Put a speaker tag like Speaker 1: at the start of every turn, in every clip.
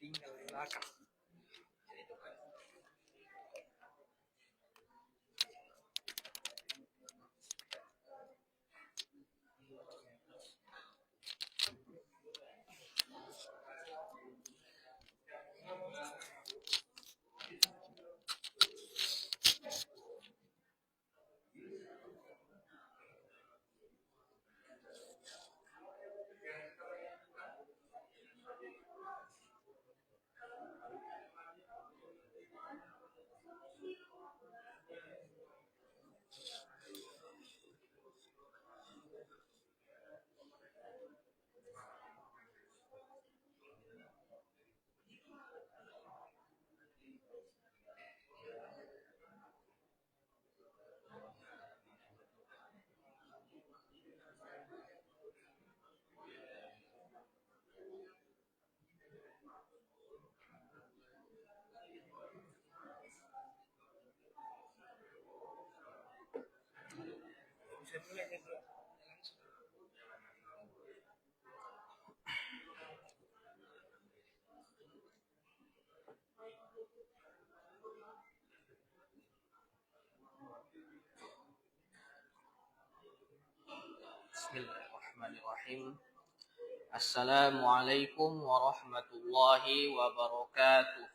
Speaker 1: Tinggal di belakang. Bismillahirrahmanirrahim. Assalamualaikum warahmatullahi wabarakatuh.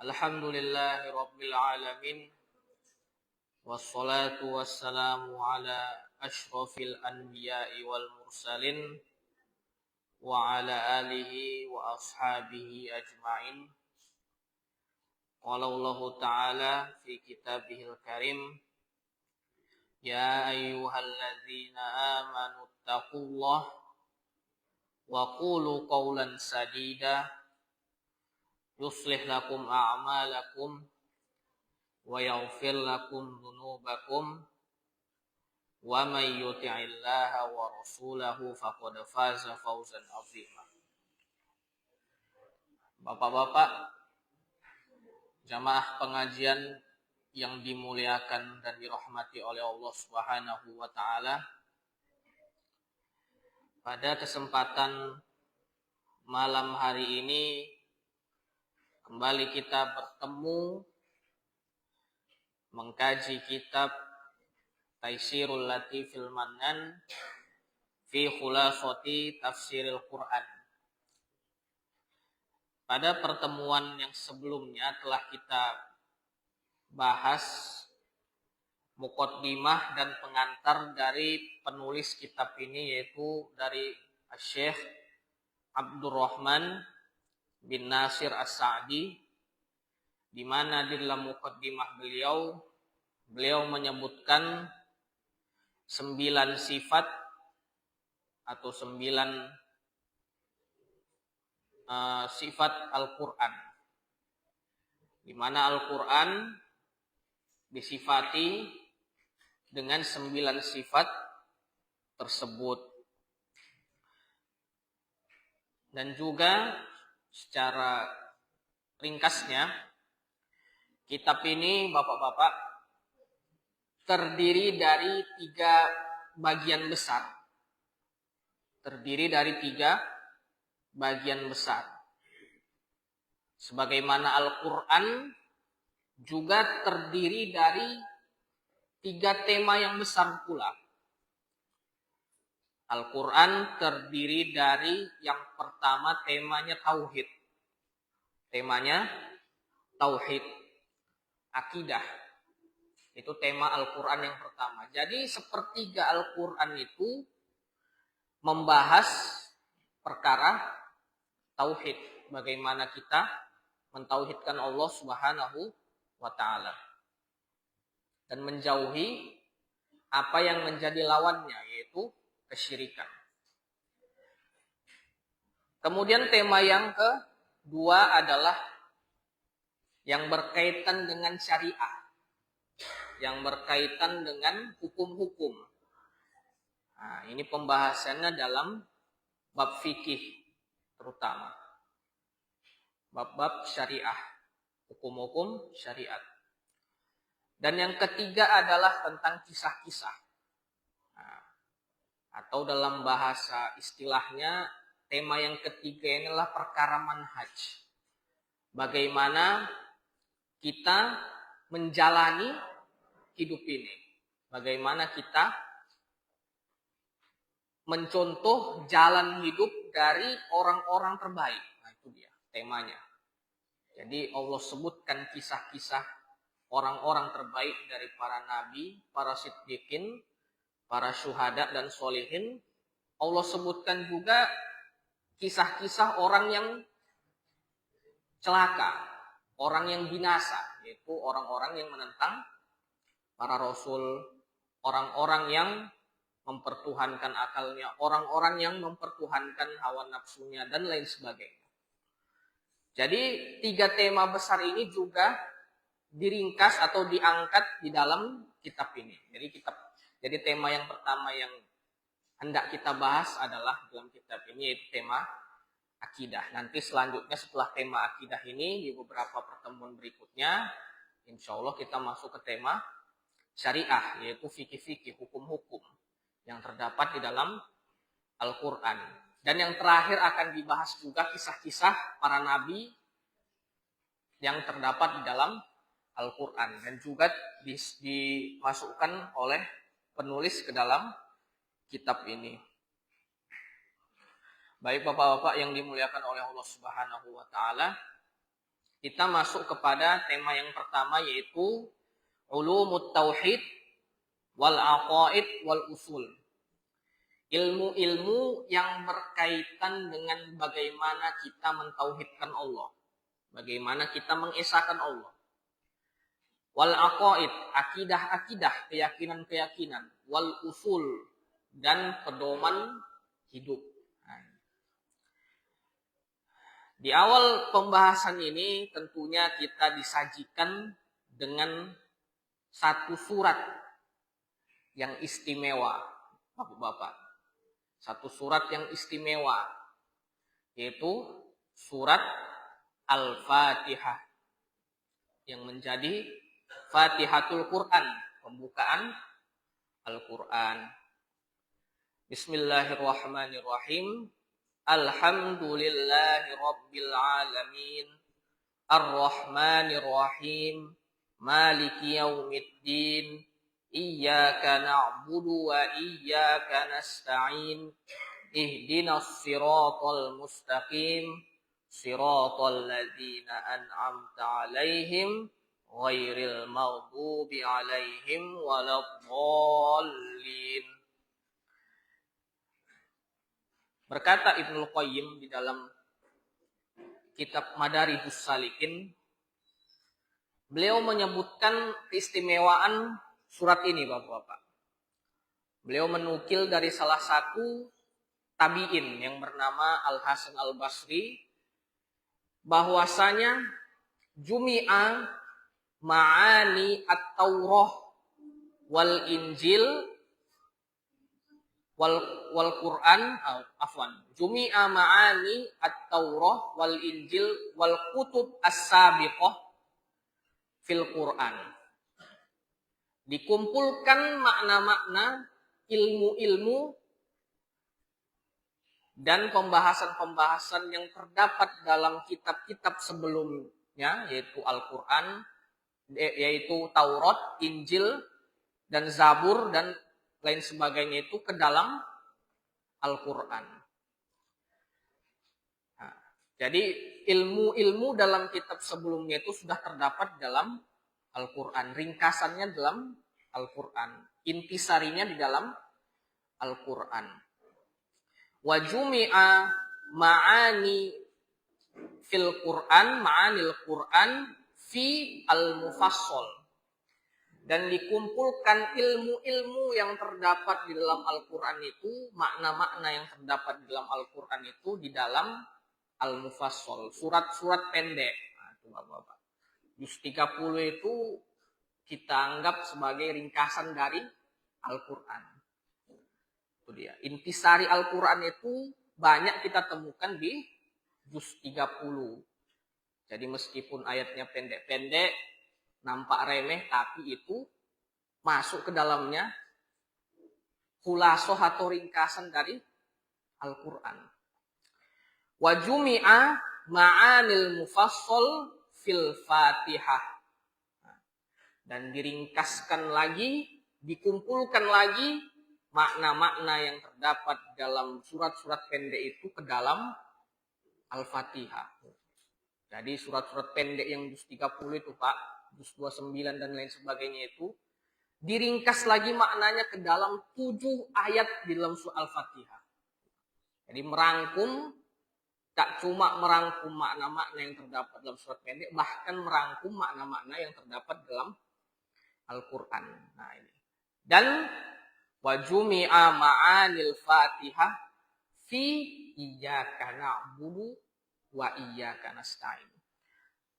Speaker 1: Alhamdulillahi rabbil alamin. Wassalatu wassalamu ala ashrafil anbiya'i wal mursalin wa ala alihi wa ashabihi ajma'in. Qala Allah ta'ala fi kitabihil karim, ya ayyuhalladzina amanu taqullah wa qulu qawlan sadida yuslih lakum a'malakum wa yaghfir lakum dhunubakum wa may yuti'illaha wa rasulahu faqad faza fawzan 'azima. Bapak-bapak, jamaah pengajian yang dimuliakan dan dirahmati oleh Allah Subhanahu wa taala. Pada kesempatan malam hari ini kembali kita bertemu mengkaji kitab Taisirul Latifil Mannan fi Khulasati Tafsiril Quran. Pada pertemuan yang sebelumnya telah kita bahas muqaddimah dan pengantar dari penulis kitab ini, yaitu dari Syekh Abdurrahman bin Nasir As-Sa'di, di mana di dalam muqaddimah beliau menyebutkan 9 sifat atau 9 sifat Al-Quran, di mana Al-Quran disifati dengan 9 sifat tersebut. Dan juga secara ringkasnya, kitab ini bapak-bapak terdiri dari 3 bagian besar. Sebagaimana Al-Quran juga terdiri dari 3 tema yang besar pula. Al-Quran terdiri dari yang pertama temanya tauhid. Akidah. Itu tema Al-Quran yang pertama. Jadi sepertiga Al-Quran itu membahas perkara tauhid. Bagaimana kita mentauhidkan Allah Subhanahu wa ta'ala. Dan menjauhi apa yang menjadi lawannya, yaitu kesyirikan. Kemudian tema yang kedua adalah yang berkaitan dengan syariah, yang berkaitan dengan hukum-hukum. Nah, ini pembahasannya dalam bab fikih terutama. Bab-bab syariah, hukum-hukum syariat. Dan yang ketiga adalah tentang kisah-kisah. Nah, atau dalam bahasa istilahnya, tema yang ketiga ini adalah perkara manhaj. Bagaimana kita menjalani hidup ini. Bagaimana kita mencontoh jalan hidup dari orang-orang terbaik. Nah, itu dia temanya. Jadi Allah sebutkan kisah-kisah orang-orang terbaik dari para nabi, para siddiqin, para syuhada dan sholihin. Allah sebutkan juga kisah-kisah orang yang celaka, orang yang binasa, yaitu orang-orang yang menentang para rasul, orang-orang yang mempertuhankan akalnya, orang-orang yang mempertuhankan hawa nafsunya, dan lain sebagainya. Jadi 3 tema besar ini juga diringkas atau diangkat di dalam kitab ini. Jadi tema yang pertama yang hendak kita bahas adalah dalam kitab ini, yaitu tema akidah. Nanti selanjutnya setelah tema akidah ini, di beberapa pertemuan berikutnya, insya Allah kita masuk ke tema syariah, yaitu fikih-fikih, hukum-hukum yang terdapat di dalam Al-Quran. Dan yang terakhir akan dibahas juga kisah-kisah para nabi yang terdapat di dalam Al-Quran. Dan juga dimasukkan oleh penulis ke dalam kitab ini. Baik Bapak-bapak yang dimuliakan oleh Allah Subhanahu wa taala, kita masuk kepada tema yang pertama, yaitu ulumut tauhid wal aqaid wal usul. Ilmu-ilmu yang berkaitan dengan bagaimana kita mentauhidkan Allah, bagaimana kita mengesahkan Allah. Wal aqaid, akidah-akidah, keyakinan-keyakinan, wal usul, dan pedoman hidup. Di awal pembahasan ini tentunya kita disajikan dengan satu surat yang istimewa, Bapak-bapak. Satu surat yang istimewa, yaitu surat Al-Fatihah, yang menjadi Fatihatul Quran, pembukaan Al-Quran. Bismillahirrahmanirrahim. Alhamdulillahi Rabbil Alamin, Ar-Rahmanir-Rahim, Maliki Yaumiddin, Iyyaka na'budu wa iyyaka nasta'in, Ihdinas siratal mustaqim, Siratal ladzina an'amta 'alaihim, Ghairil maghdubi 'alaihim waladdallin. Berkata Ibnul Qayyim di dalam kitab Madarijus Salikin, beliau menyebutkan keistimewaan surat ini, Bapak-bapak. Beliau menukil dari salah satu tabi'in yang bernama Al-Hasan Al-Basri, bahwasanya jumi'a ma'ani at-Taurah wal Injil wal Quran, jumi'a ma'ani at-Taurah wal Injil wal kutub as-sabiqah fil Quran. Dikumpulkan makna-makna, ilmu-ilmu dan pembahasan-pembahasan yang terdapat dalam kitab-kitab sebelumnya, yaitu Al-Quran, yaitu Taurat, Injil, dan Zabur, dan lain sebagainya itu ke dalam Al-Quran. Nah, jadi ilmu-ilmu dalam kitab sebelumnya itu sudah terdapat dalam Al-Quran. Ringkasannya dalam Al-Quran. Intisarinya di dalam Al-Quran. Wa jumi'a ma'ani fil Quran, ma'anil Quran fi al-mufassal. Dan dikumpulkan ilmu-ilmu yang terdapat di dalam Al-Quran itu, makna-makna yang terdapat di dalam Al-Quran itu di dalam Al-Mufassal, surat-surat pendek. Nah, itu Bapak-Bapak. Juz 30 itu kita anggap sebagai ringkasan dari Al-Quran. Itu dia. Intisari Al-Quran itu banyak kita temukan di Juz 30. Jadi meskipun ayatnya pendek-pendek, nampak remeh, tapi itu masuk ke dalamnya khulasoh atau ringkasan dari Al-Quran. Wa jumi'a ma'anil mufassal fil Fatihah. Dan diringkaskan lagi, dikumpulkan lagi makna-makna yang terdapat dalam surat-surat pendek itu ke dalam Al-Fatihah. Jadi surat-surat pendek yang juz 30 itu Pak, juz 29 dan lain sebagainya itu diringkas lagi maknanya ke dalam 7 ayat di dalam surah Al-Fatihah. Jadi merangkum, tak cuma merangkum makna-makna yang terdapat dalam surat pendek, bahkan merangkum makna-makna yang terdapat dalam Al-Quran. Nah ini. Dan wajumi'a ma'anil Fatihah fi iyyaka na'budu wa iyyaka nasta'in.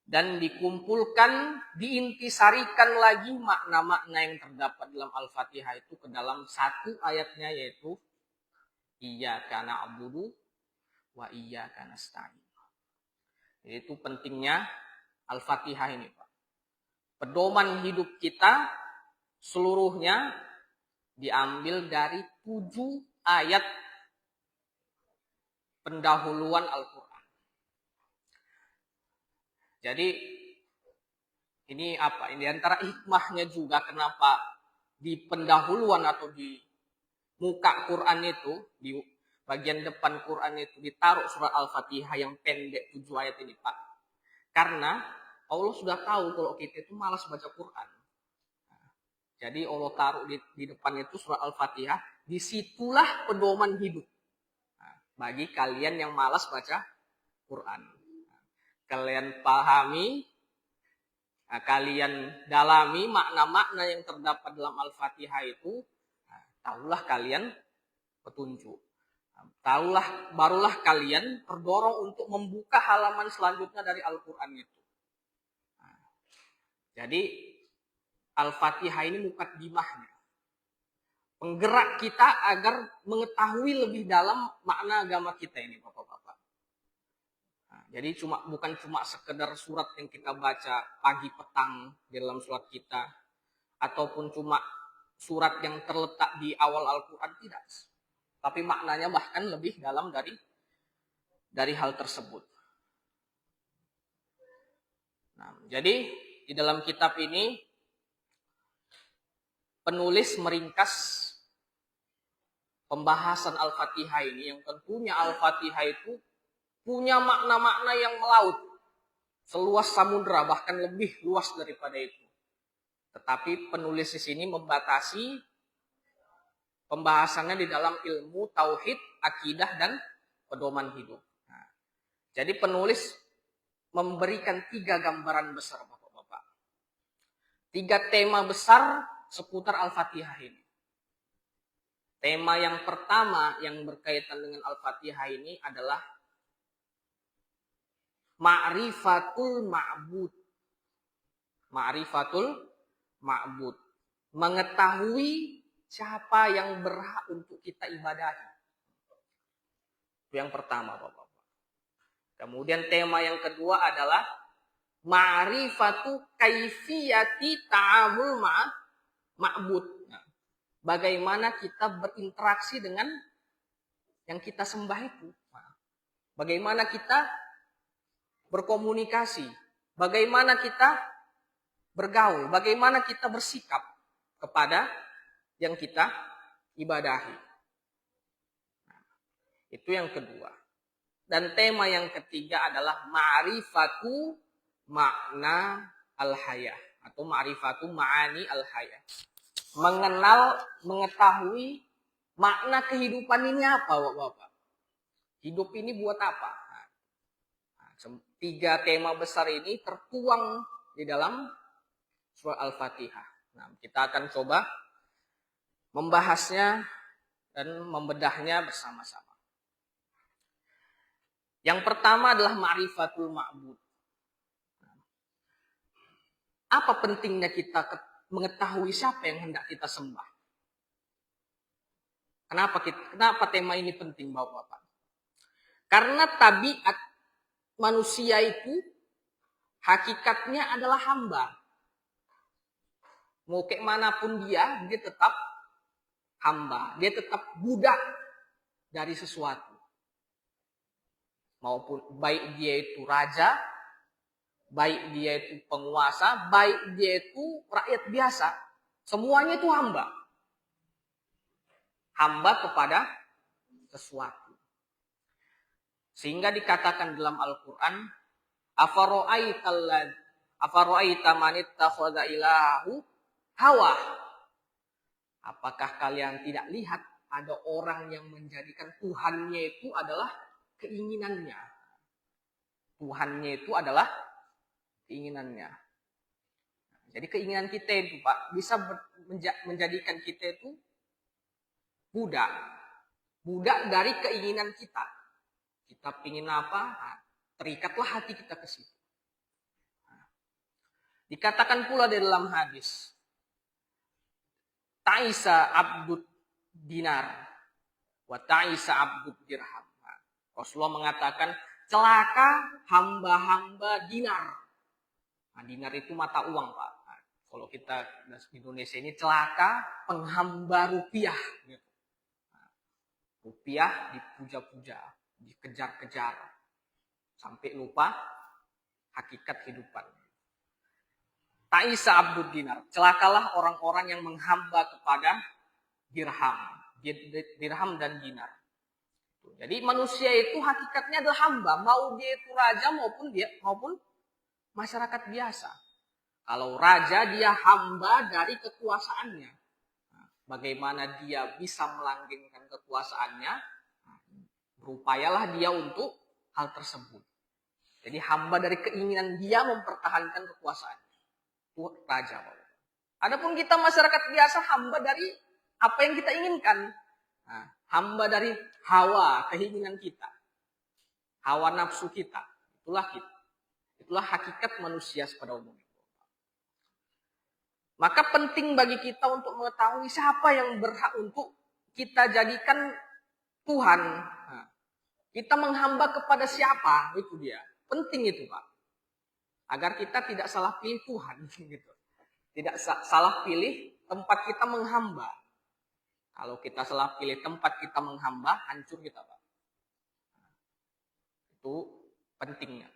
Speaker 1: Dan dikumpulkan, diintisarikan lagi makna-makna yang terdapat dalam Al-Fatihah itu ke dalam satu ayatnya, yaitu iyyaka na'budu wa iyyaka nasta'in. Itu pentingnya Al-Fatihah ini, Pak. Pedoman hidup kita seluruhnya diambil dari 7 ayat pendahuluan Al-Quran. Jadi ini apa? Ini antara hikmahnya juga kenapa di pendahuluan atau di muka Quran itu, di bagian depan Quran itu ditaruh surat Al-Fatihah yang pendek 7 ayat ini, Pak. Karena Allah sudah tahu kalau kita itu malas baca Quran. Jadi Allah taruh di depan itu surat Al-Fatihah, disitulah pedoman hidup. Bagi kalian yang malas baca Quran. Kalian pahami, kalian dalami makna-makna yang terdapat dalam Al-Fatihah itu, tahulah kalian petunjuk. Tahulah, barulah kalian terdorong untuk membuka halaman selanjutnya dari Al-Quran itu. Jadi Al-Fatihah ini mukaddimahnya. Penggerak kita agar mengetahui lebih dalam makna agama kita ini, Bapak-Bapak. Jadi bukan cuma sekedar surat yang kita baca pagi petang di dalam surat kita, ataupun cuma surat yang terletak di awal Al-Quran, tidak. Tapi maknanya bahkan lebih dalam dari hal tersebut. Nah, jadi di dalam kitab ini penulis meringkas pembahasan Al-Fatihah ini, yang tentunya Al-Fatihah itu punya makna-makna yang melaut, seluas samudra, bahkan lebih luas daripada itu. Tetapi penulis di sini membatasi pembahasannya di dalam ilmu tauhid, akidah, dan pedoman hidup. Nah, jadi penulis memberikan 3 gambaran besar, Bapak-Bapak. 3 tema besar seputar Al-Fatihah ini. Tema yang pertama yang berkaitan dengan Al-Fatihah ini adalah Ma'rifatul Ma'bud. Ma'rifatul Ma'bud. Mengetahui siapa yang berhak untuk kita ibadahi. Itu yang pertama, Bapak. Kemudian tema yang kedua adalah Ma'rifatu kaifiyati ta'amul ma'bud. Nah, bagaimana kita berinteraksi dengan yang kita sembah itu. Nah, bagaimana kita berkomunikasi, bagaimana kita bergaul, bagaimana kita bersikap kepada yang kita ibadahi. Nah, itu yang kedua. Dan tema yang ketiga adalah ma'rifatu makna al-hayah atau ma'rifatu ma'ani al-hayah. Mengetahui makna kehidupan ini apa, Bapak? Hidup ini buat apa? 3 tema besar ini tertuang di dalam surah Al-Fatihah. Nah, kita akan coba membahasnya dan membedahnya bersama-sama. Yang pertama adalah ma'rifatul ma'bud. Apa pentingnya kita mengetahui siapa yang hendak kita sembah? Kenapa tema ini penting, Bapak-bapak? Karena tabiat manusia itu hakikatnya adalah hamba. Mau kayak manapun dia tetap hamba. Dia tetap budak dari sesuatu. Maupun baik dia itu raja, baik dia itu penguasa, baik dia itu rakyat biasa. Semuanya itu hamba. Hamba kepada sesuatu. Sehingga dikatakan dalam Al-Quran, afara'aita man ittakhadha ilahahu hawa. Apakah kalian tidak lihat ada orang yang menjadikan Tuhannya itu adalah keinginannya. Tuhannya itu adalah keinginannya. Jadi keinginan kita itu, Pak, bisa menjadikan kita itu budak. Budak dari keinginan kita. Kita pingin apa? Nah, terikatlah hati kita ke situ. Nah, dikatakan pula di dalam hadis, Ta'isa abdud dinar wa ta'isa abdud dirham. Nah, Rasulullah mengatakan, celaka hamba-hamba dinar. Nah, dinar itu mata uang, Pak. Nah, kalau kita di Indonesia ini celaka penghamba rupiah. Gitu. Nah, rupiah dipuja-puja, dikejar-kejar sampai lupa hakikat kehidupan. Ta'isa abdud dinar, celakalah orang-orang yang menghamba kepada dirham dan dinar. Jadi manusia itu hakikatnya adalah hamba, mau dia itu raja maupun masyarakat biasa. Kalau raja dia hamba dari kekuasaannya. Bagaimana dia bisa melanggengkan kekuasaannya? Berupayalah dia untuk hal tersebut. Jadi hamba dari keinginan dia mempertahankan kekuasaan. Itu raja. Adapun kita masyarakat biasa hamba dari apa yang kita inginkan. Nah, hamba dari hawa, keinginan kita. Hawa nafsu kita. Itulah kita. Itulah hakikat manusia pada umumnya. Maka penting bagi kita untuk mengetahui siapa yang berhak untuk kita jadikan Tuhan. Nah, kita menghamba kepada siapa, itu dia. Penting itu, Pak. Agar kita tidak salah pilih Tuhan. Gitu. Tidak salah pilih tempat kita menghamba. Kalau kita salah pilih tempat kita menghamba, hancur kita, Pak. Itu pentingnya.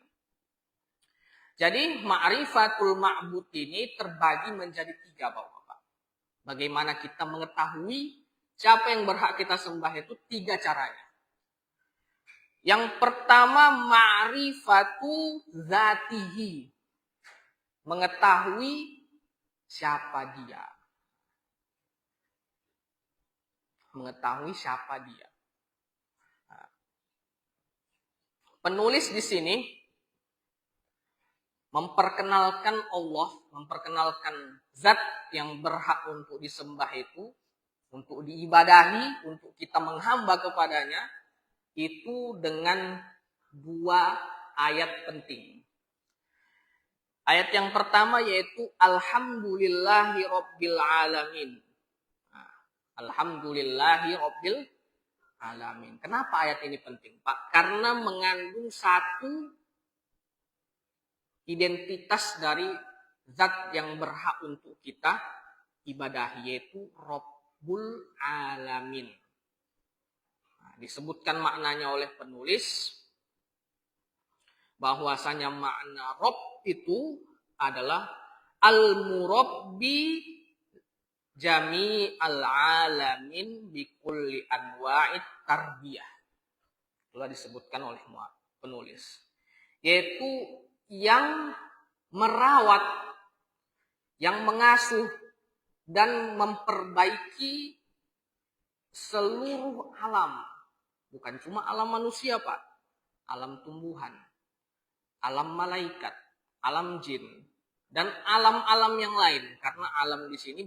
Speaker 1: Jadi ma'rifatul ma'bud ini terbagi menjadi 3, Bapak-bapak. Bagaimana kita mengetahui siapa yang berhak kita sembah itu 3 caranya. Yang pertama ma'rifatu zatihi. Mengetahui siapa dia. Mengetahui siapa dia. Nah, penulis di sini memperkenalkan Allah, memperkenalkan zat yang berhak untuk disembah itu, untuk diibadahi, untuk kita menghamba kepadanya, itu dengan 2 ayat penting. Ayat yang pertama yaitu Alhamdulillahi Rabbil Alamin. Alhamdulillahi Rabbil Alamin. Kenapa ayat ini penting, Pak? Karena mengandung satu identitas dari zat yang berhak untuk kita ibadahi, yaitu Rabbul Alamin. Nah, disebutkan maknanya oleh penulis bahwasanya makna Rabb itu adalah al-murabbi jami'al alamin bikulli anwa'it tarbiyah. Itulah disebutkan oleh penulis. Yaitu yang merawat, yang mengasuh dan memperbaiki seluruh alam. Bukan cuma alam manusia, Pak. Alam tumbuhan, alam malaikat, alam jin, dan alam-alam yang lain, karena alam di sini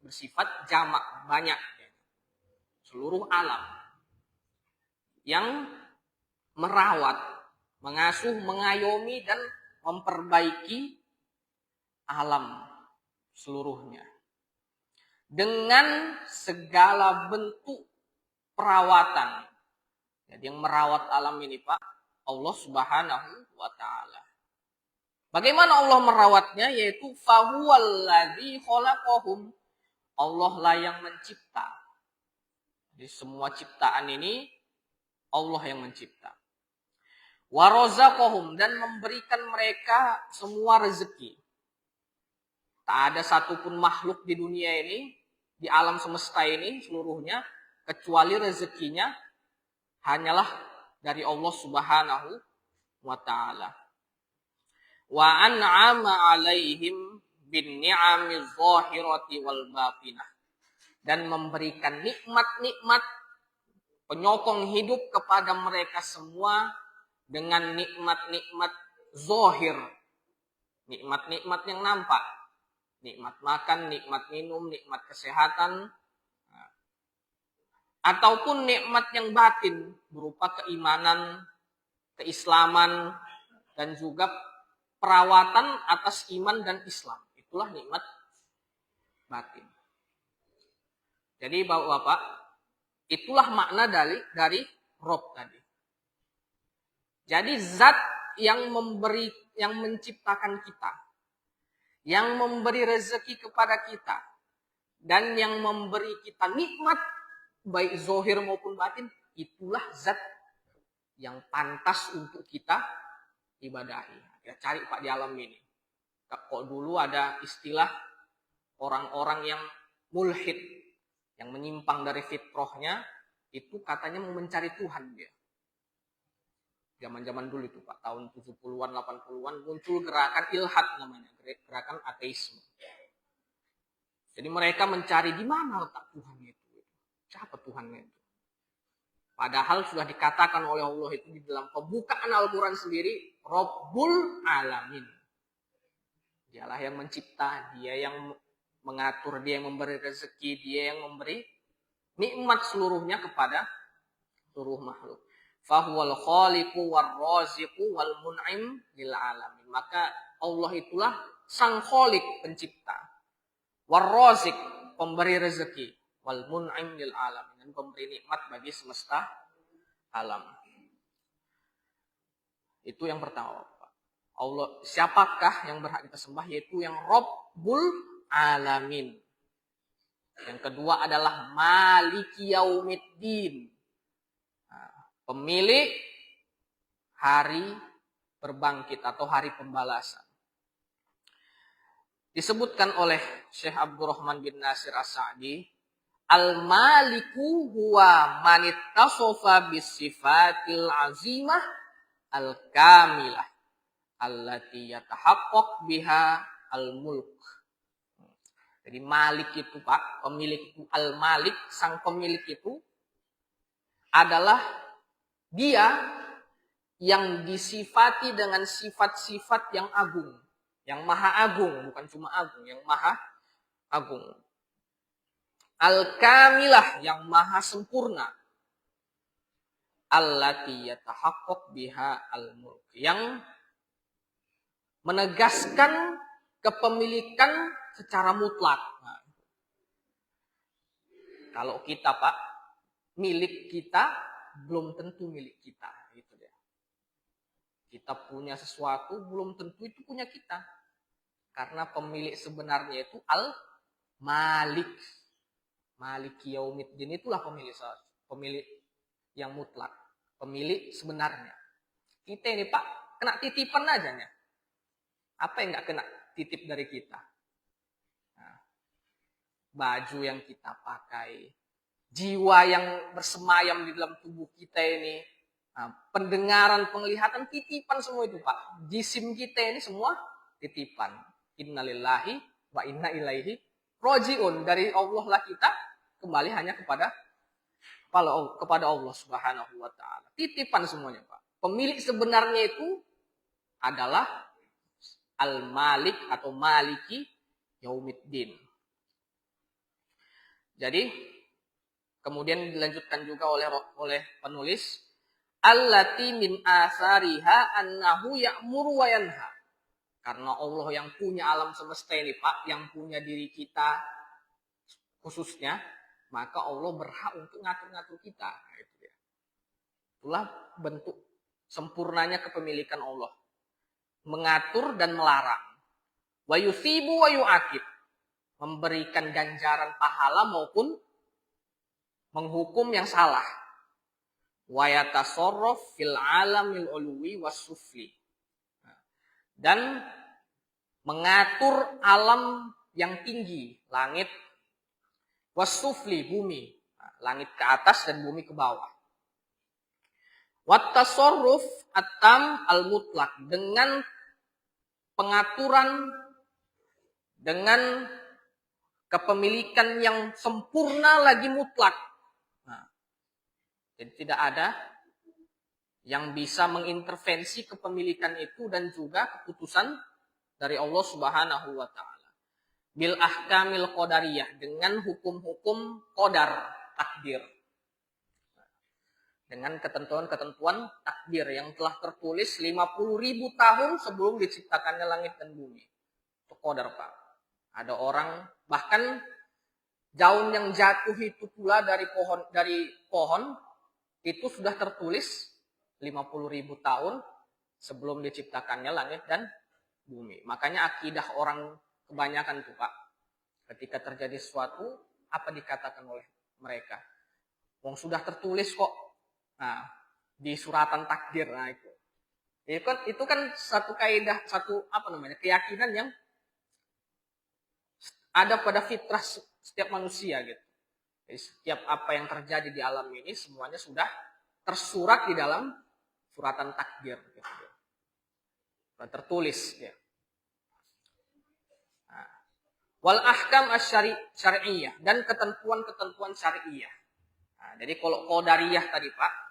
Speaker 1: bersifat jamak, banyak, seluruh alam yang merawat, mengasuh, mengayomi dan memperbaiki alam seluruhnya dengan segala bentuk perawatan. Jadi yang merawat alam ini Pak, Allah Subhanahu wa taala. Bagaimana Allah merawatnya? Yaitu fahuwallazi khalaqahum. Allah lah yang mencipta. Jadi semua ciptaan ini Allah yang mencipta. Wa razaqahum, dan memberikan mereka semua rezeki. Tak ada satupun makhluk di dunia ini, di alam semesta ini seluruhnya, kecuali rezekinya hanyalah dari Allah Subhanahu wa taala. Wa an'ama 'alaihim bin ni'amiz zahirati wal batinah, dan memberikan nikmat-nikmat penyokong hidup kepada mereka semua dengan nikmat-nikmat zahir, nikmat-nikmat yang nampak, nikmat makan, nikmat minum, nikmat kesehatan, ataupun nikmat yang batin berupa keimanan, keislaman, dan juga perawatan atas iman dan Islam. Itulah nikmat batin. Jadi Bapak-bapak, itulah makna dari Rob tadi. Jadi zat yang menciptakan kita, yang memberi rezeki kepada kita, dan yang memberi kita nikmat baik zahir maupun batin, itulah zat yang pantas untuk kita ibadahi. Ya, cari Pak di alam ini. Kok dulu ada istilah orang-orang yang mulhid, yang menyimpang dari fitrahnya, itu katanya mau mencari Tuhan dia. Zaman-zaman dulu itu Pak, tahun 70-an, 80-an muncul gerakan ilhad namanya, gerakan ateisme. Jadi mereka mencari di mana letak Tuhan itu. Siapa Tuhannya itu? Padahal sudah dikatakan oleh Allah itu di dalam pembukaan Al-Quran sendiri, Rabbul Alamin. Dialah yang mencipta, dia yang mengatur, dia yang memberi rezeki, dia yang memberi nikmat seluruhnya kepada seluruh makhluk. Fahuwal khaliqu war-raziqu wal mun'im lil alamin. Maka Allah itulah sang khaliq, pencipta, war-raziq, pemberi rezeki, wal mun'im lil alamin, dan pemberi nikmat bagi semesta alam. Itu yang pertama, Pak. Allah, siapakah yang berhak kita sembah? Yaitu yang Rabbul Alamin. Yang kedua adalah Maliki Yaumiddin, pemilik hari berbangkit atau hari pembalasan. Disebutkan oleh Syekh Abdurrahman bin Nasir As-Sa'di, Al-Maliku huwa manittasofa bisifatil azimah al-kamilah allati yatahaqqaq biha al-mulk. Jadi Malik itu Pak, pemilik itu, Al-Malik, sang pemilik itu adalah dia yang disifati dengan sifat-sifat yang agung, yang maha agung, bukan cuma agung, yang maha agung. Al-kamilah, yang maha sempurna. Allati yatahaqqaq biha al-mulk, yang menegaskan kepemilikan secara mutlak. Nah, kalau kita Pak, milik kita belum tentu milik kita, gitu ya. Kita punya sesuatu belum tentu itu punya kita, karena pemilik sebenarnya itu Al-Malik, Maliki Yaumiddin, itulah pemilik yang mutlak, pemilik sebenarnya. Kita ini Pak kena titipan aja nya. Apa yang nggak kena titip dari kita? Nah, baju yang kita pakai, jiwa yang bersemayam di dalam tubuh kita ini, nah, pendengaran, penglihatan, titipan semua itu Pak. Jisim kita ini semua titipan. Innalillahi wa inna ilaihi rojiun. Dari Allah lah kita kembali hanya kepada Allah Subhanahu wa taala. Titipan semuanya Pak. Pemilik sebenarnya itu adalah Al-Malik atau Maliki Yaumiddin. Jadi kemudian dilanjutkan juga oleh penulis, allati min asariha annahu ya'muru wa yanha. Karena Allah yang punya alam semesta ini, Pak, yang punya diri kita khususnya, maka Allah berhak untuk ngatur-ngatur kita. Nah, itu dia. Itulah bentuk sempurnanya kepemilikan Allah. Mengatur dan melarang. Wa yusibu wa yu'aqib. Memberikan ganjaran pahala maupun menghukum yang salah. Wa yatasarraf fil alamil ulwi was sufli. Dan mengatur alam yang tinggi, langit was sufli, bumi. Langit ke atas dan bumi ke bawah. Wat tasarruf at-tam al-mutlaq, dengan pengaturan, dengan kepemilikan yang sempurna lagi mutlak. Nah, jadi tidak ada yang bisa mengintervensi kepemilikan itu dan juga keputusan dari Allah Subhanahu wa taala. Bil ahkamil qadariyah, dengan hukum-hukum qadar, takdir. Dengan ketentuan-ketentuan takdir yang telah tertulis 50.000 tahun sebelum diciptakannya langit dan bumi. Itu qadar, Pak. Ada orang, bahkan daun yang jatuh itu pula dari pohon itu sudah tertulis 50.000 tahun sebelum diciptakannya langit dan bumi. Makanya akidah orang kebanyakan tuh, Pak, ketika terjadi sesuatu, apa dikatakan oleh mereka? Wong sudah tertulis kok. Nah, di suratan takdir. Nah, itu kan satu kaidah, keyakinan yang ada pada fitrah setiap manusia gitu. Jadi setiap apa yang terjadi di alam ini semuanya sudah tersurat di dalam suratan takdir gitu. Sudah tertulis ya. Nah, wal ahkam asy-syar'iyyah, dan ketentuan-ketentuan syariah. Nah, jadi kalau qadariyah tadi, Pak,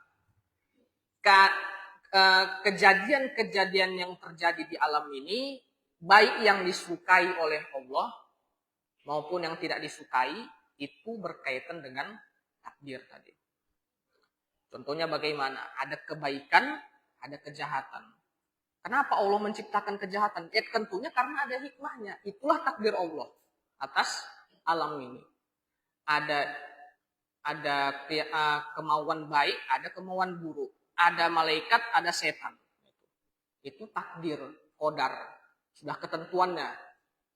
Speaker 1: kejadian-kejadian yang terjadi di alam ini, baik yang disukai oleh Allah maupun yang tidak disukai, itu berkaitan dengan takdir tadi. Contohnya bagaimana? Ada kebaikan, ada kejahatan. Kenapa Allah menciptakan kejahatan? Ya tentunya karena ada hikmahnya. Itulah takdir Allah atas alam ini. Ada kemauan baik, ada kemauan buruk. Ada malaikat, ada setan. Itu takdir, qadar. Sudah ketentuannya.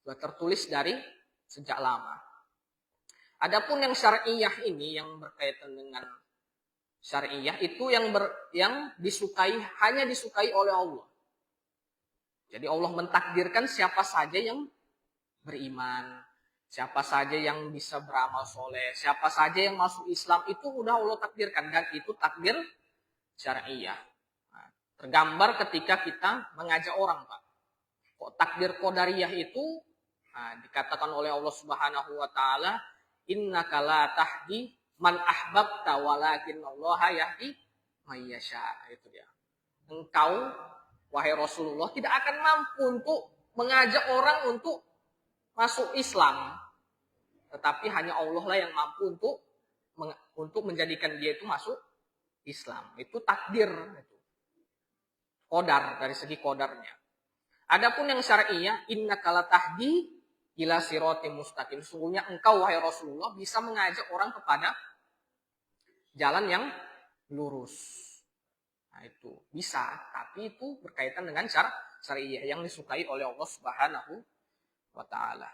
Speaker 1: Sudah tertulis dari sejak lama. Adapun yang syar'iyah ini, yang berkaitan dengan syar'iyah, itu yang disukai, hanya disukai oleh Allah. Jadi Allah mentakdirkan siapa saja yang beriman, siapa saja yang bisa beramal soleh, siapa saja yang masuk Islam, itu udah Allah takdirkan, dan itu takdir syar'iyah. Nah, tergambar ketika kita mengajak orang, Pak. Kok takdir qadariyah itu dikatakan oleh Allah Subhanahu wa taala, innaka la tahdi man ahbabta walakinallaha yahdi may yasha. Itu dia. Engkau, wahai Rasulullah, tidak akan mampu untuk mengajak orang untuk masuk Islam. Tetapi hanya Allah lah yang mampu untuk menjadikan dia itu masuk Islam. Itu takdir, itu qadar, dari segi qadarnya. Adapun yang syar'iyah, innaka la tahdi ila siratim mustaqim. Sungguhnya engkau, wahai Rasulullah, bisa mengajak orang kepada jalan yang lurus. Nah, itu bisa, tapi itu berkaitan dengan syar'iyah yang disukai oleh Allah Subhanahu wa taala.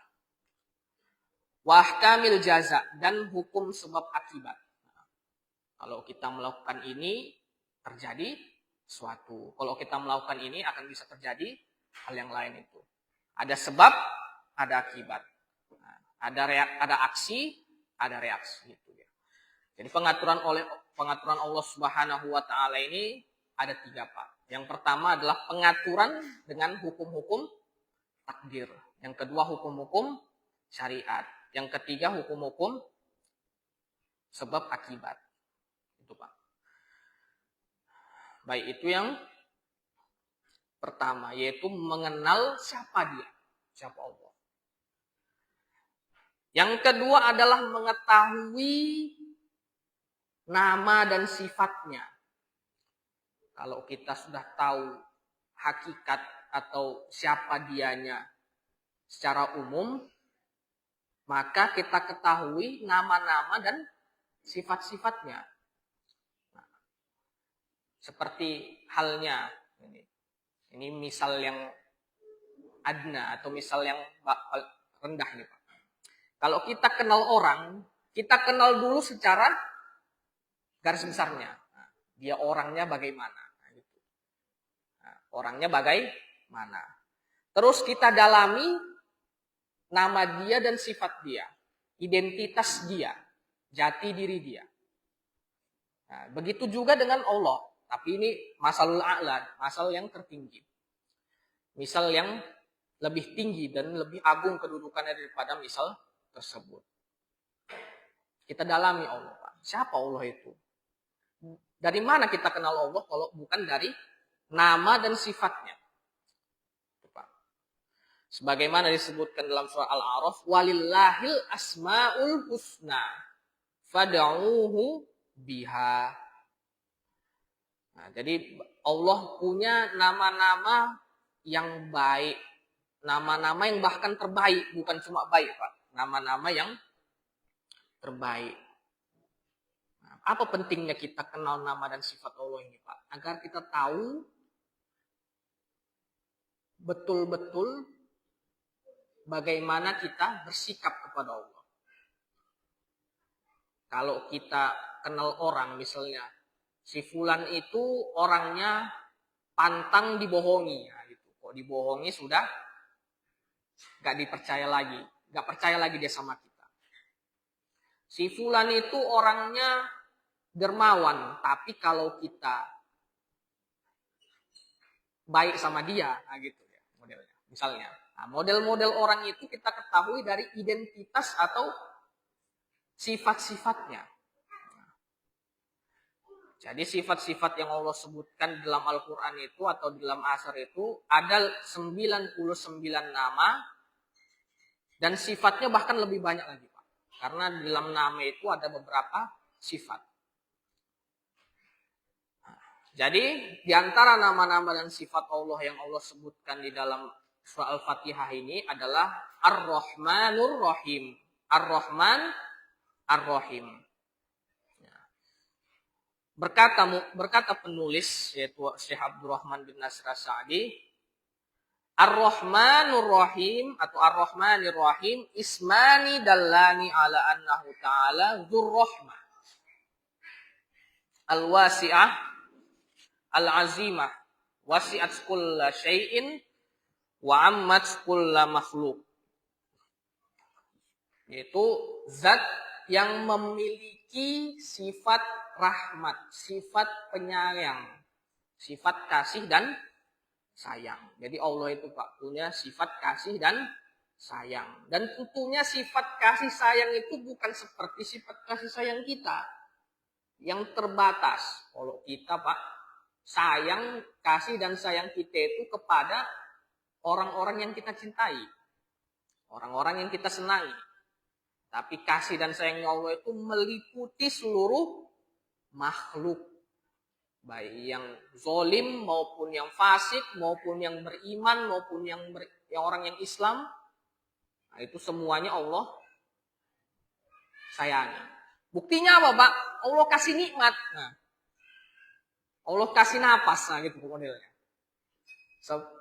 Speaker 1: Wa ahkamil jaza, dan hukum sebab akibat. Nah, kalau kita melakukan ini terjadi sesuatu. Kalau kita melakukan ini akan bisa terjadi hal yang lain itu. Ada sebab, ada akibat. Nah, ada aksi, ada reaksi gitu ya. Jadi pengaturan Allah Subhanahu wa taala ini ada 3, Pak. Yang pertama adalah pengaturan dengan hukum-hukum takdir. Yang kedua hukum-hukum syariat. Yang ketiga hukum-hukum sebab akibat. Itu, Pak. Baik, itu yang pertama, yaitu mengenal siapa dia, siapa Allah. Yang kedua adalah mengetahui nama dan sifatnya. Kalau kita sudah tahu hakikat atau siapa dianya secara umum, maka kita ketahui nama-nama dan sifat-sifatnya. Nah, seperti halnya ini misal yang adna atau misal yang rendah nih Pak. Kalau kita kenal orang, kita kenal dulu secara garis besarnya. Nah, dia orangnya bagaimana? Nah, orangnya bagaimana? Terus kita dalami nama dia dan sifat dia, identitas dia, jati diri dia. Nah, begitu juga dengan Allah. Tapi ini masalul a'la, masal yang tertinggi. Misal yang lebih tinggi dan lebih agung kedudukannya daripada misal tersebut. Kita dalami Allah, Pak. Siapa Allah itu? Dari mana kita kenal Allah kalau bukan dari nama dan sifatnya? Pak. Sebagaimana disebutkan dalam surah Al-A'raf, walillahil asmaul husna fad'uuhu biha. Nah, jadi Allah punya nama-nama yang baik, nama-nama yang bahkan terbaik, bukan cuma baik, Pak. Nama-nama yang terbaik. Nah, apa pentingnya kita kenal nama dan sifat Allah ini, Pak? Agar kita tahu betul-betul bagaimana kita bersikap kepada Allah. Kalau kita kenal orang, misalnya, si fulan itu orangnya pantang dibohongi. Nah, gitu. Kok dibohongi sudah gak dipercaya lagi. Gak percaya lagi dia sama kita. Si fulan itu orangnya dermawan. Tapi kalau kita baik sama dia, nah gitu ya modelnya. Misalnya, nah, model-model orang itu kita ketahui dari identitas atau sifat-sifatnya. Jadi sifat-sifat yang Allah sebutkan dalam Al-Quran itu atau dalam Asar itu ada 99 nama dan sifatnya bahkan lebih banyak lagi, Pak. Karena dalam nama itu ada beberapa sifat. Jadi di antara nama-nama dan sifat Allah yang Allah sebutkan di dalam surah Al-Fatihah ini adalah Ar-Rahmanur Rahim. Ar-Rahman, Ar-Rahim. Berkata penulis yaitu Syekh Abdurrahman bin Nasir As-Sa'di, Ar-Rahmanur Rahim atau Ar-Rahmanir Rahim ismani dallani ala annahu ta'ala dzur-rahmah al-wasi'ah al-azimah wasi'at kulla syai'in wa ammat kulla makhluk. Yaitu zat yang memiliki sifat rahmat, sifat penyayang, sifat kasih dan sayang. Jadi Allah itu Pak punya sifat kasih dan sayang. Dan tentunya sifat kasih sayang itu bukan seperti sifat kasih sayang kita yang terbatas. Kalau kita Pak sayang, kasih dan sayang kita itu kepada orang-orang yang kita cintai, orang-orang yang kita senangi. Tapi kasih dan sayangnya Allah itu meliputi seluruh makhluk. Baik yang zolim maupun yang fasik, maupun yang beriman, maupun yang orang yang Islam. Nah, itu semuanya Allah sayangi. Buktinya apa, Pak? Allah kasih nikmat. Nah, Allah kasih napas. Nah, gitu modelnya.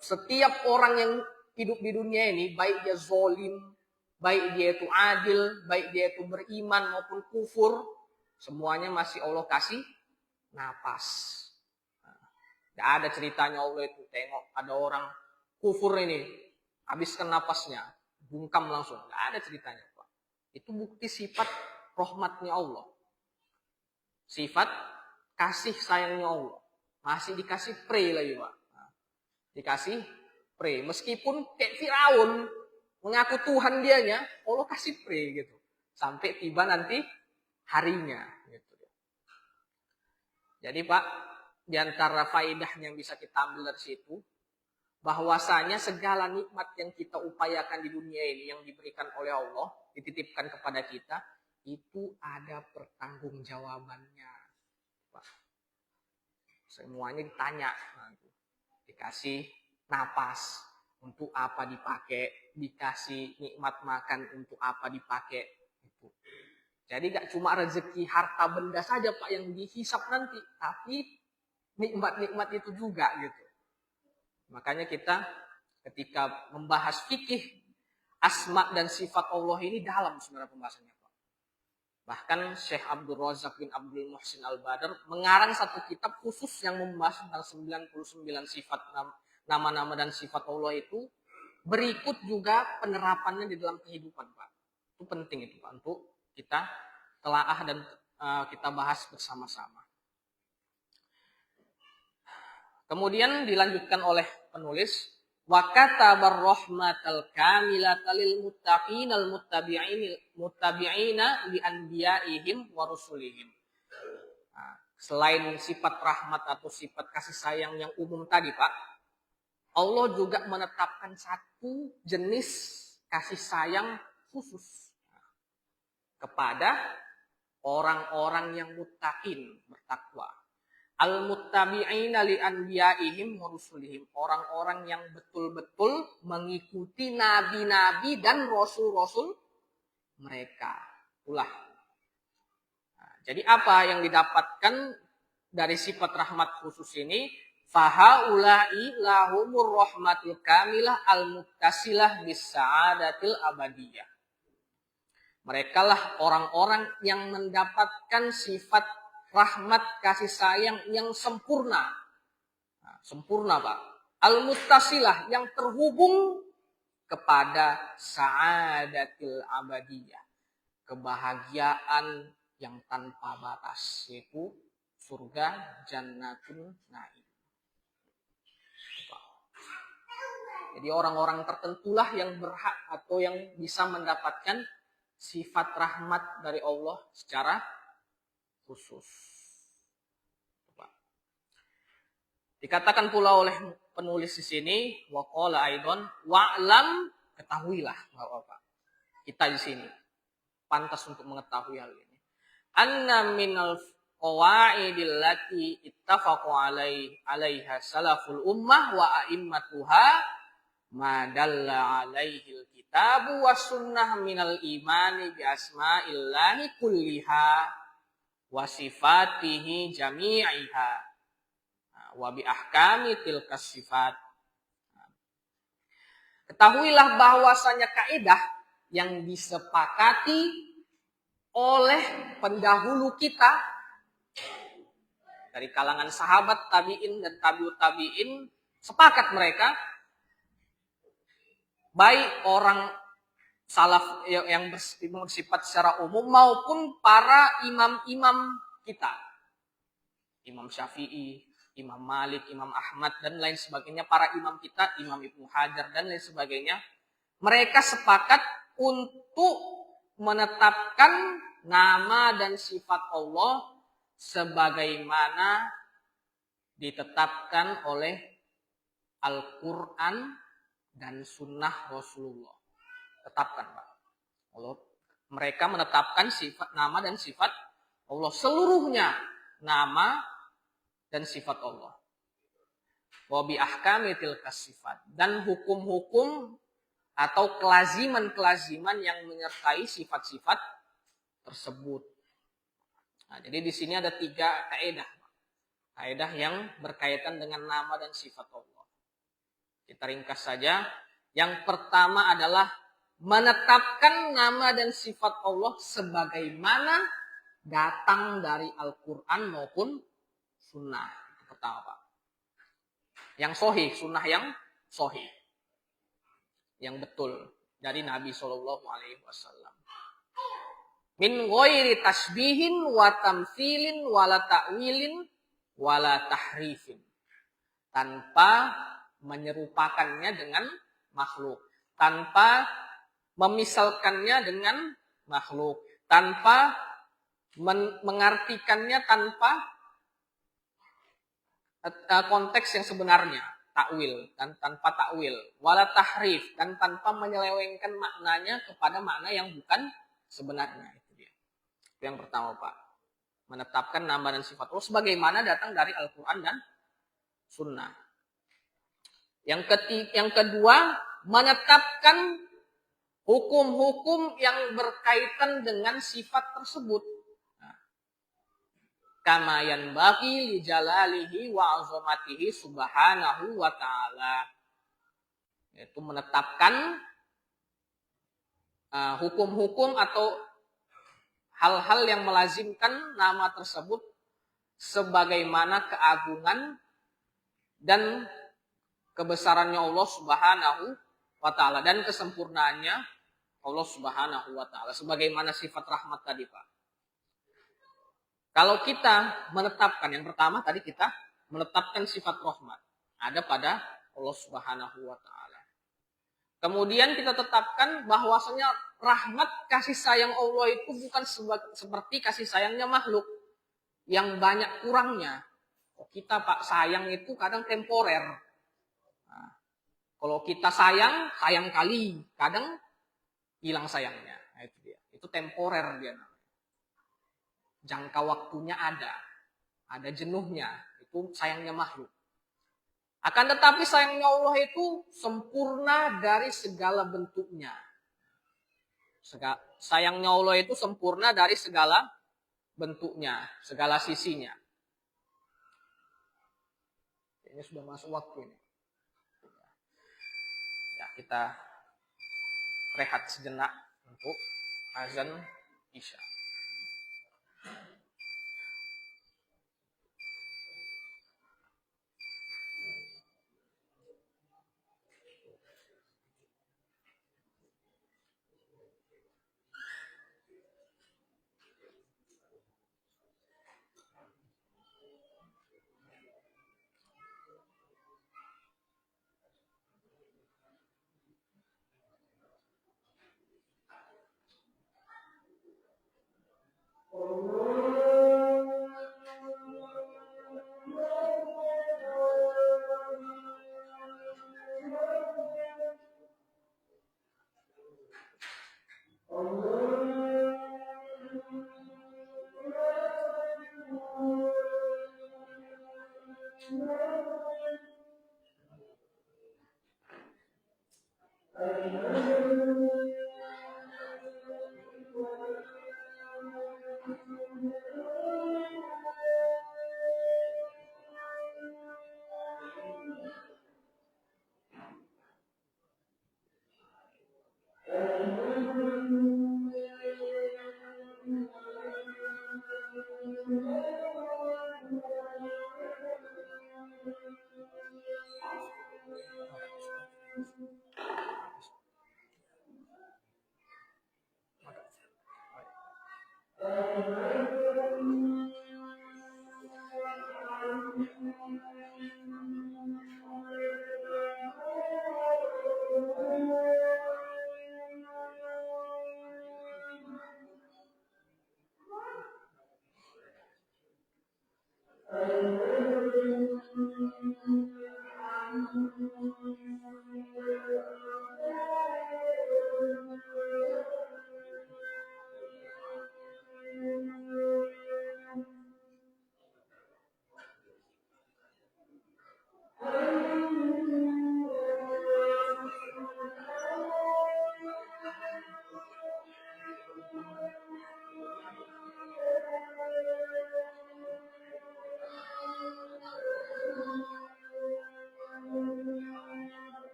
Speaker 1: Setiap orang yang hidup di dunia ini, baik dia zolim, baik dia itu adil, baik dia itu beriman maupun kufur, semuanya masih Allah kasih napas. Tidak ada ceritanya Allah itu tengok ada orang kufur ini, habiskan napasnya, bungkam langsung. Tidak ada ceritanya, Pak. Itu bukti sifat rahmatnya Allah. Sifat kasih sayangnya Allah. Masih dikasih pre lagi, Pak. Dikasih pre. Meskipun kayak Firaun mengaku Tuhan dianya, Allah kasih pre gitu. Sampai tiba nanti harinya. Gitu. Jadi Pak, di antara faedah yang bisa kita ambil dari situ, bahwasanya segala nikmat yang kita upayakan di dunia ini yang diberikan oleh Allah, dititipkan kepada kita, itu ada pertanggungjawabannya. Semuanya ditanya, dikasih napas untuk apa dipakai, dikasih nikmat makan untuk apa dipakai. Jadi gak cuma rezeki harta benda saja Pak yang dihisap nanti, tapi nikmat-nikmat itu juga gitu. Makanya kita ketika membahas fikih asma dan sifat Allah ini dalam sebenarnya pembahasannya Pak. Bahkan Syekh Abdul Razak bin Abdul Muhsin Al-Badr mengarang satu kitab khusus yang membahas tentang 99 sifat nama-nama dan sifat Allah itu. Berikut juga penerapannya di dalam kehidupan Pak. Itu penting itu Pak untuk kita telaah dan kita bahas bersama-sama. Kemudian dilanjutkan oleh penulis, wa katabar rahmatal kamilata lil muttaqin al muttabi'ina li anbiya'ihim wa rusulihim. Selain sifat rahmat atau sifat kasih sayang yang umum tadi Pak, Allah juga menetapkan satu jenis kasih sayang khusus kepada orang-orang yang muttaqin, bertakwa. Al-muttabi'ina li anbiya'ihim wa rusulihim. Orang-orang yang betul-betul mengikuti nabi-nabi dan rasul-rasul mereka. Itulah. Jadi apa yang didapatkan dari sifat rahmat khusus ini? Fahaula'i lahumur rahmatul kamilah al-muttasilah bis-sa'adatil abadiyah. Mereka lah orang-orang yang mendapatkan sifat rahmat kasih sayang yang sempurna. Sempurna Pak. Al-muttasilah yang terhubung kepada sa'adatil abadiyah. Kebahagiaan yang tanpa batas. Yaitu surga jannatun na'im. Jadi orang-orang tertentulah yang berhak atau yang bisa mendapatkan sifat rahmat dari Allah secara khusus. Dikatakan pula oleh penulis di sini, wa qala aidan wa'lam, ketahuilah Bapak. Kita di sini pantas untuk mengetahui hal ini. Anna minal qawaidil lati ittafaqu alaiha salaful ummah wa a'immatuha ma dalla alaihil kitabu was sunnah minal imani bi asma'illahi kulliha wa sifatihi jami'iha wa bi ahkami tilkas sifat. Ketahuilah bahwasanya kaidah yang disepakati oleh pendahulu kita dari kalangan sahabat tabi'in dan tabi'ut tabi'in, sepakat mereka baik orang salaf yang bersifat secara umum maupun para imam-imam kita. Imam Syafi'i, Imam Malik, Imam Ahmad dan lain sebagainya, para imam kita, Imam Ibnu Hajar dan lain sebagainya. Mereka sepakat untuk menetapkan nama dan sifat Allah sebagaimana ditetapkan oleh Al-Quran dan Sunnah Rasulullah. Tetapkan Pak. Mereka menetapkan sifat, nama dan sifat Allah. Seluruhnya nama dan sifat Allah. Wa bi ahkami tilkas sifat. Dan hukum-hukum atau kelaziman-kelaziman yang menyertai sifat-sifat tersebut. Nah, jadi di sini ada 3 kaidah. Kaidah yang berkaitan dengan nama dan sifat Allah. Kita ringkas saja. Yang pertama adalah menetapkan nama dan sifat Allah sebagaimana datang dari Al-Quran maupun Sunnah. Itu pertama Pak. Yang sahih, Sunnah yang sahih. Yang betul dari Nabi SAW. Min ghairi tasbihin wa tamtsilin wala ta'wilin wala tahrifin. Tanpa menyerupakannya dengan makhluk. Tanpa memisalkannya dengan makhluk. Tanpa mengartikannya tanpa konteks yang sebenarnya. takwil dan tanpa takwil, wala tahrif dan tanpa menyelewengkan maknanya kepada makna yang bukan sebenarnya. Itu dia. Itu yang pertama, Pak. Menetapkan nama dan sifat Allah sebagaimana datang dari Al-Qur'an dan Sunnah. Yang kedua, menetapkan hukum-hukum yang berkaitan dengan sifat tersebut. Kama yanbaghi li jalalihi wa azamatihi subhanahu wa ta'ala. Yaitu menetapkan hukum-hukum atau hal-hal yang melazimkan nama tersebut sebagaimana keagungan dan kebesarannya Allah Subhanahu wa ta'ala dan kesempurnaannya Allah Subhanahu wa ta'ala sebagaimana sifat rahmat tadi, Pak. Kalau kita menetapkan, yang pertama tadi kita menetapkan sifat rahmat ada pada Allah Subhanahu wa ta'ala. Kemudian kita tetapkan bahwasanya rahmat kasih sayang Allah itu bukan seperti kasih sayangnya makhluk yang banyak kurangnya. Kita, Pak, sayang itu kadang temporer. Nah, kalau kita sayang kali, kadang hilang sayangnya. Nah, itu dia. Itu temporer dia. Jangka waktunya ada jenuhnya, itu sayangnya makhluk. Akan tetapi sayangnya Allah itu sempurna dari segala bentuknya. Sayangnya Allah itu sempurna dari segala bentuknya, segala sisinya. Ini sudah masuk waktu ini. Ya, kita rehat sejenak untuk azan Isya.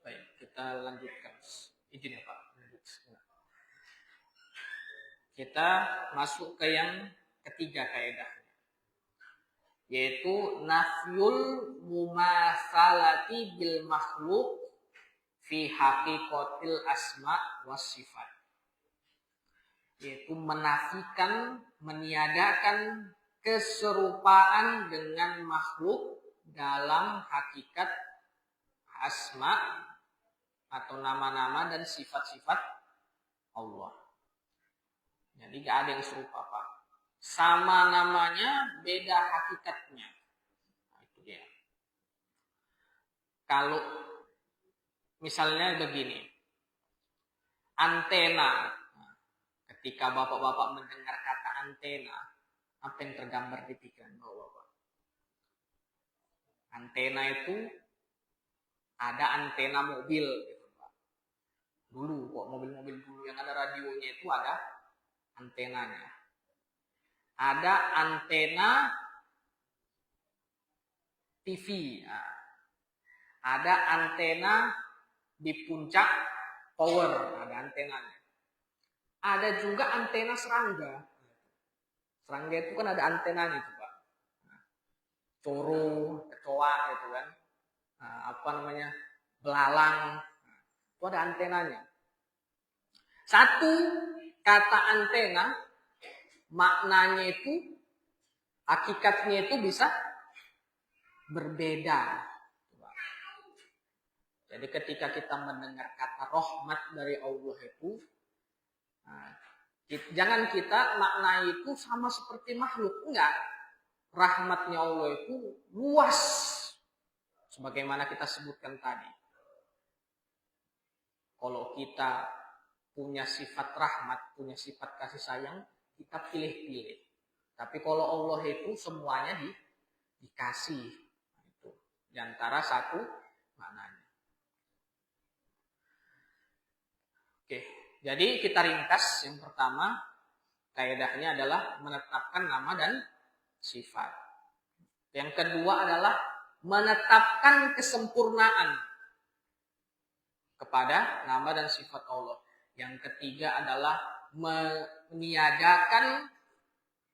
Speaker 1: Baik, kita lanjutkan. Izin ya Pak. Kita masuk ke yang ketiga kaidahnya, yaitu nafyul mumasalati bil makhluk fi haqiqatil asma was sifat, yaitu menafikan, meniadakan keserupaan dengan makhluk dalam hakikat asma atau nama-nama dan sifat-sifat Allah. Jadi gak ada yang serupa Pak. Sama namanya, beda hakikatnya. Nah, itu dia. Kalau misalnya begini, antena. Ketika bapak-bapak mendengar kata antena, apa yang tergambar di pikiran bapak-bapak? Antena itu ada antena mobil gitu Pak. Dulu kok mobil-mobil dulu yang ada radionya itu ada antenanya. Ada antena TV. Nah, ada antena di puncak power, ada antenanya. Ada juga antena serangga. Serangga itu kan ada antenanya itu Pak. Coro, kecoa gitu kan. Apa namanya, belalang, itu ada antenanya. Satu kata antena, maknanya itu, hakikatnya itu bisa berbeda. Jadi ketika kita mendengar kata rahmat dari Allah itu, jangan kita maknai itu sama seperti makhluk. Enggak. Rahmatnya Allah itu luas. Sebagaimana kita sebutkan tadi. Kalau kita punya sifat rahmat, punya sifat kasih sayang, kita pilih-pilih. Tapi kalau Allah itu semuanya dikasih. Itu di antara satu maknanya. Oke, jadi kita ringkas. Yang pertama, kaidahnya adalah menetapkan nama dan sifat. Yang kedua adalah menetapkan kesempurnaan kepada nama dan sifat Allah. Yang ketiga adalah meniadakan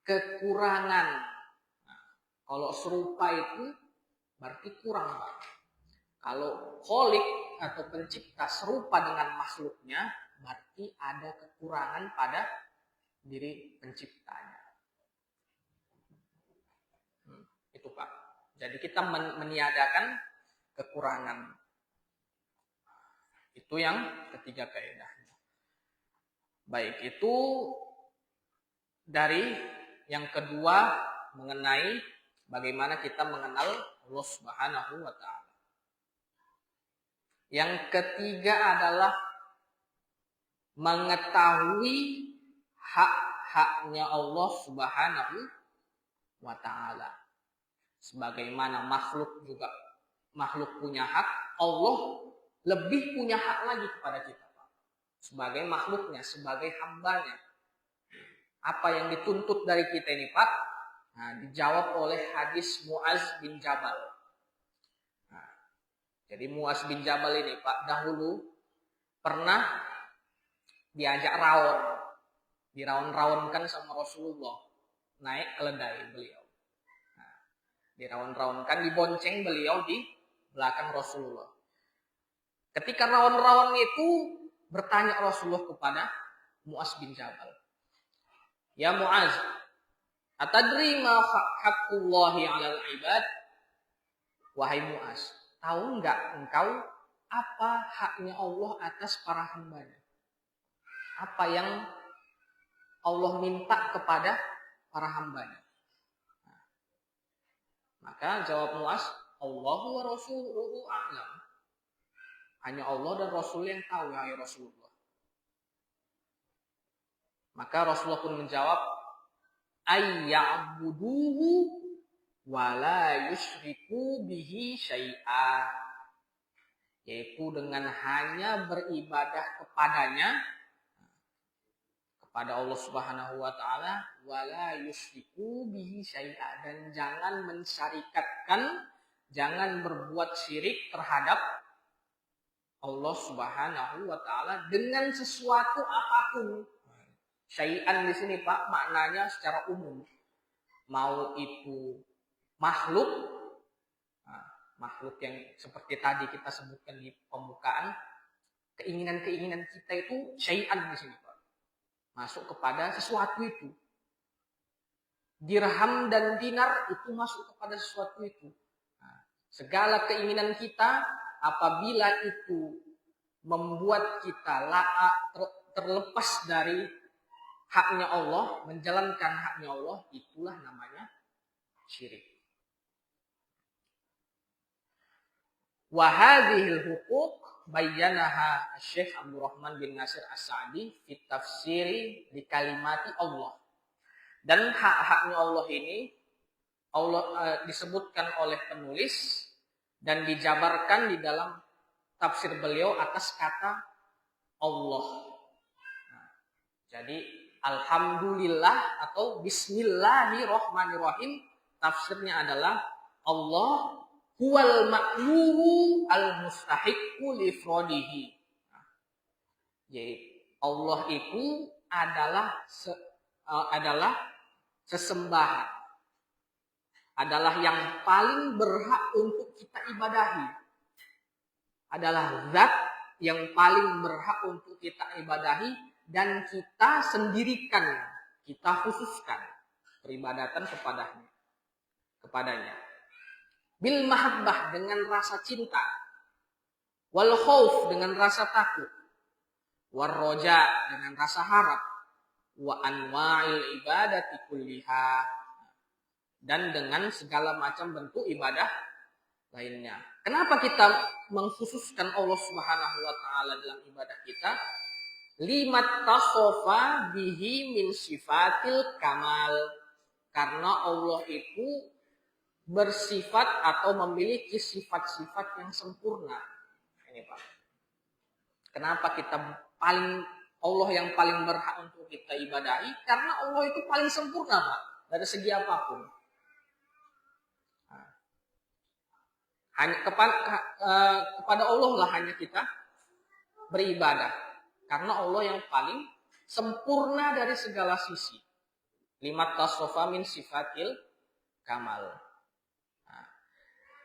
Speaker 1: kekurangan. Nah, kalau serupa itu berarti kurang Pak. Kalau Kholik atau pencipta serupa dengan makhluknya, berarti ada kekurangan pada diri penciptanya. Itu Pak. Jadi kita meniadakan kekurangan. Itu yang ketiga kaidahnya. Baik, itu dari yang kedua mengenai bagaimana kita mengenal Allah Subhanahu wa Ta'ala. Yang ketiga adalah mengetahui hak-haknya Allah Subhanahu wa Ta'ala. Sebagaimana makhluk punya hak, Allah lebih punya hak lagi kepada kita, Pak. Sebagai makhluknya, sebagai hambanya. Apa yang dituntut dari kita ini, Pak? Nah, dijawab oleh hadis Muaz bin Jabal. Nah, jadi Muaz bin Jabal ini, Pak, dahulu pernah diajak rawon. Diraun-raunkan sama Rasulullah. Naik keledai beliau. Diraun-raunkan, dibonceng beliau di belakang Rasulullah. Ketika raun-raun itu bertanya Rasulullah kepada Muaz bin Jabal. Ya Muaz, atadri ma haqqullahi 'alal 'ibad? Wahai Muaz, tahu enggak engkau apa haknya Allah atas para hambanya? Apa yang Allah minta kepada para hambanya? Maka jawab Muaz, Allahu wa rasuluhu a'lam. Hanya Allah dan Rasul yang tahu, ya Rasulullah. Maka Rasulullah pun menjawab, ayya'buduhu wa la yusyriku bihi syai'a. Yaitu dengan hanya beribadah kepadanya, kepada Allah Subhanahu wa taala, wala yusyriku bihi syai'a, dan jangan mensyarikatkan, jangan berbuat syirik terhadap Allah Subhanahu wa taala dengan sesuatu apapun. Syai'an di sini Pak maknanya secara umum. Mau itu makhluk, makhluk yang seperti tadi kita sebutkan di pembukaan, keinginan-keinginan kita itu syai'an di sini Pak. Masuk kepada sesuatu itu. Dirham dan dinar itu masuk kepada sesuatu itu. Nah, segala keinginan kita apabila itu membuat kita terlepas dari haknya Allah, menjalankan haknya Allah, itulah namanya syirik. Wa hadhil huquq bayyanaha Syekh Abdul Rahman bin Nasir As-Sa'di fi tafsiri di kalimati Allah. Dan hak-haknya Allah ini disebutkan oleh penulis dan dijabarkan di dalam tafsir beliau atas kata Allah. Nah, jadi alhamdulillah atau bismillahirrahmanirrahim tafsirnya adalah Allah huwal ma'luhu al-mustahiqqu li ifradihi. Jadi Allah itu adalah sesembahan, adalah yang paling berhak untuk kita ibadahi, adalah zat yang paling berhak untuk kita ibadahi dan kita sendirikan, kita khususkan peribadatan kepadanya. Bil mahabbah dengan rasa cinta, wal khauf dengan rasa takut, war roja dengan rasa harap, wa anwa'il ibadati kulliha, dan dengan segala macam bentuk ibadah lainnya. Kenapa kita mengkhususkan Allah Subhanahu wa taala dalam ibadah kita? Limat tasofa bihi min sifatil kamal. Karena Allah itu bersifat atau memiliki sifat-sifat yang sempurna. Ini Pak. Kenapa kita Allah yang paling berhak untuk kita ibadahi? Karena Allah itu paling sempurna Pak, dari segi apapun. Hanya kepada Allah lah hanya kita beribadah. Karena Allah yang paling sempurna dari segala sisi. Limat tasofa min sifatil kamal.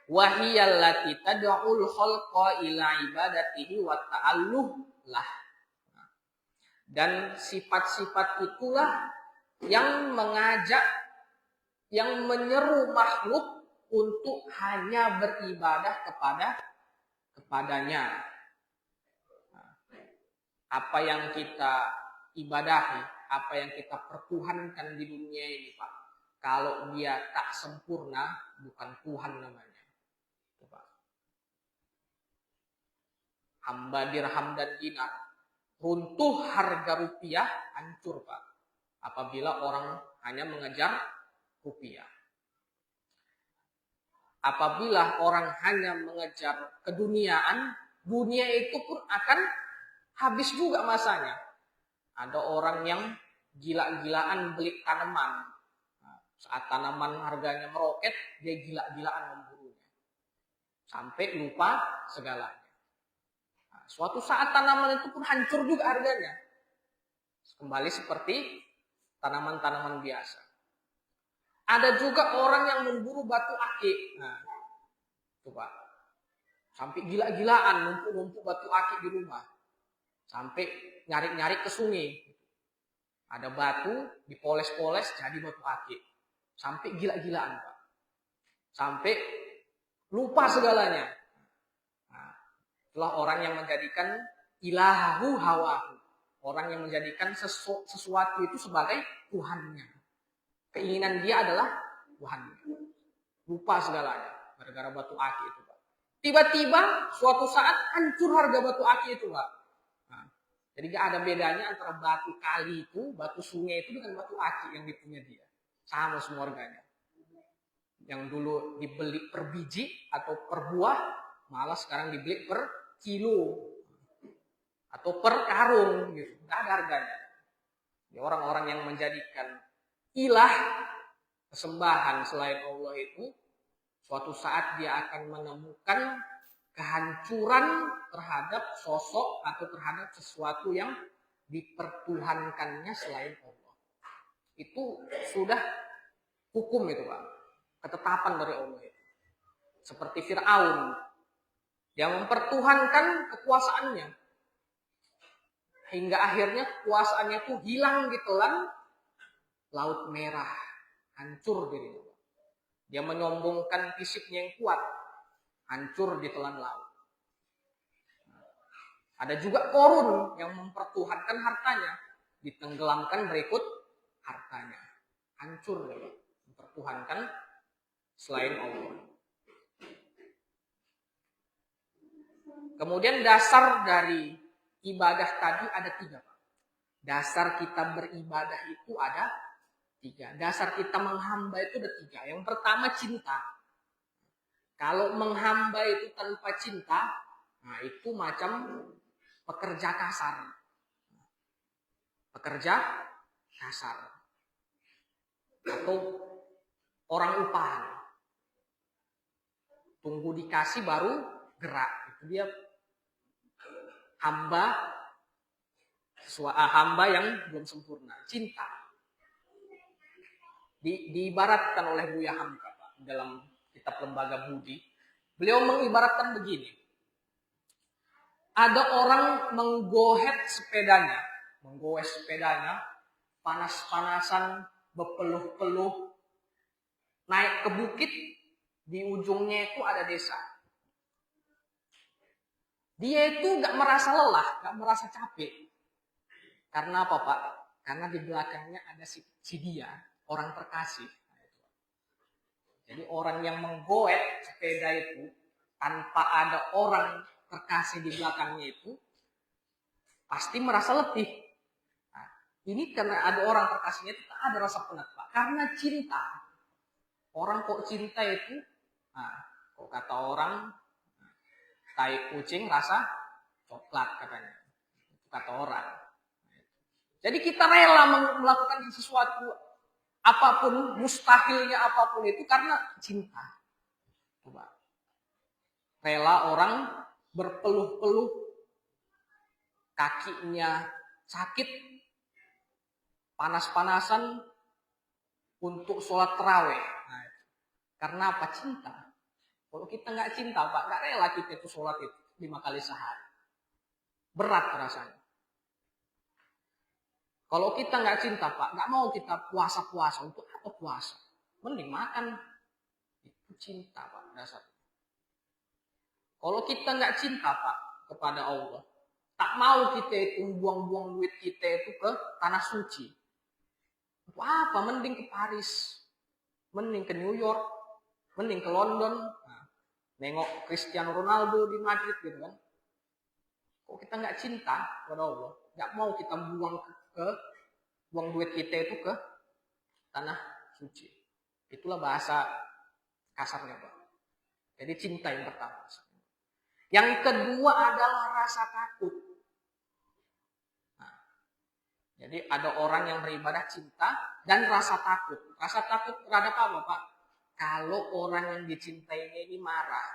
Speaker 1: Wahiyallati tad'ul khalqa ila ibadatihi wa ta'alluh lah. Dan sifat-sifat itulah yang mengajak, yang menyeru makhluk untuk hanya beribadah kepadanya. Apa yang kita ibadahi, apa yang kita pertuhankan di dunia ini Pak, kalau dia tak sempurna, bukan Tuhan namanya. Hamba dirham dan dinar, runtuh harga rupiah, hancur Pak, apabila orang hanya mengejar rupiah. Apabila orang hanya mengejar keduniaan, dunia itu pun akan habis juga masanya. Ada orang yang gila-gilaan beli tanaman. Saat tanaman harganya meroket, dia gila-gilaan memburunya. Sampai lupa segalanya. Suatu saat tanaman itu pun hancur juga harganya. Kembali seperti tanaman-tanaman biasa. Ada juga orang yang memburu batu akik. Nah, coba. Sampai gila-gilaan numpuk-numpuk batu akik di rumah. Sampai nyari-nyari ke sungai. Ada batu, dipoles-poles jadi batu akik. Sampai gila-gilaan Pak. Sampai lupa segalanya. Itulah orang yang menjadikan ilahu hawahu. Orang yang menjadikan sesuatu itu sebagai Tuhannya. Keinginan dia adalah Tuhannya. lupa segalanya gara-gara batu aki itu, Pak. Tiba-tiba suatu saat hancur harga batu aki itu, Pak. Nah, jadi gak ada bedanya antara batu kali itu, batu sungai itu dengan batu aki yang dipunya dia. Sama semua harganya. Yang dulu dibeli per biji atau per buah, malah sekarang dibeli per kilo atau per karung gitu. Gak ada harganya. Ya, orang-orang yang menjadikan ilah kesembahan selain Allah itu, suatu saat dia akan menemukan kehancuran terhadap sosok atau terhadap sesuatu yang dipertuhankannya selain Allah. Itu sudah hukum itu, Pak. Ketetapan dari Allah itu. Seperti Fir'aun yang mempertuhankan kekuasaannya. Hingga akhirnya kekuasaannya itu hilang ditelan Laut Merah. Hancur dirinya. Dia menyombongkan fisiknya yang kuat. Hancur ditelan laut. Ada juga Korun yang mempertuhankan hartanya. Ditenggelamkan berikut hartanya. Hancur dia. Mempertuhankan selain Allah. Kemudian dasar dari ibadah tadi ada 3, Pak. Dasar kita beribadah itu ada 3. Dasar kita menghamba itu ada 3. Yang pertama cinta. Kalau menghamba itu tanpa cinta, nah itu macam pekerja kasar. Pekerja kasar. Atau orang upahan. Tunggu dikasih baru gerak. Itu dia hamba yang belum sempurna. Cinta. Diibaratkan oleh Buya Hamka, Pak, dalam kitab Lembaga Budi. Beliau mengibaratkan begini. Ada orang menggoes sepedanya, panas-panasan, berpeluh-peluh, naik ke bukit, di ujungnya itu ada desa. Dia itu gak merasa lelah, gak merasa capek. Karena apa, Pak? Karena di belakangnya ada si dia, orang terkasih. Jadi orang yang menggoet sepeda itu tanpa ada orang terkasih di belakangnya itu pasti merasa letih. Nah, ini karena ada orang terkasihnya itu ada rasa penat, Pak. Karena cinta. Orang kok cinta itu, kok kata orang, tai kucing rasa coklat katanya. Itu kata orang. Jadi kita rela melakukan sesuatu apapun, mustahilnya apapun itu karena cinta. Coba. Rela orang berpeluh-peluh, kakinya sakit, panas-panasan untuk sholat tarawih. Nah, karena apa? Cinta. Kalau kita nggak cinta, Pak, nggak rela kita itu sholat itu 5 kali sehari. Berat rasanya. Kalau kita nggak cinta, Pak, nggak mau kita puasa-puasa. Untuk apa puasa? Mending makan. Itu cinta, Pak, dasarnya. Kalau kita nggak cinta, Pak, kepada Allah, tak mau kita itu buang-buang duit kita itu ke tanah suci. Untuk apa? Mending ke Paris, mending ke New York, mending ke London. Nah, nengok Cristiano Ronaldo di Madrid gitu kan. Kok kita nggak cinta kepada Allah, nggak mau kita buang duit kita itu ke tanah suci. Itulah bahasa kasarnya, Pak. Jadi cinta yang pertama. Yang kedua adalah rasa takut. Nah, jadi ada orang yang beribadah cinta dan rasa takut. Rasa takut terhadap apa, Pak? Kalau orang yang dicintainya ini marah.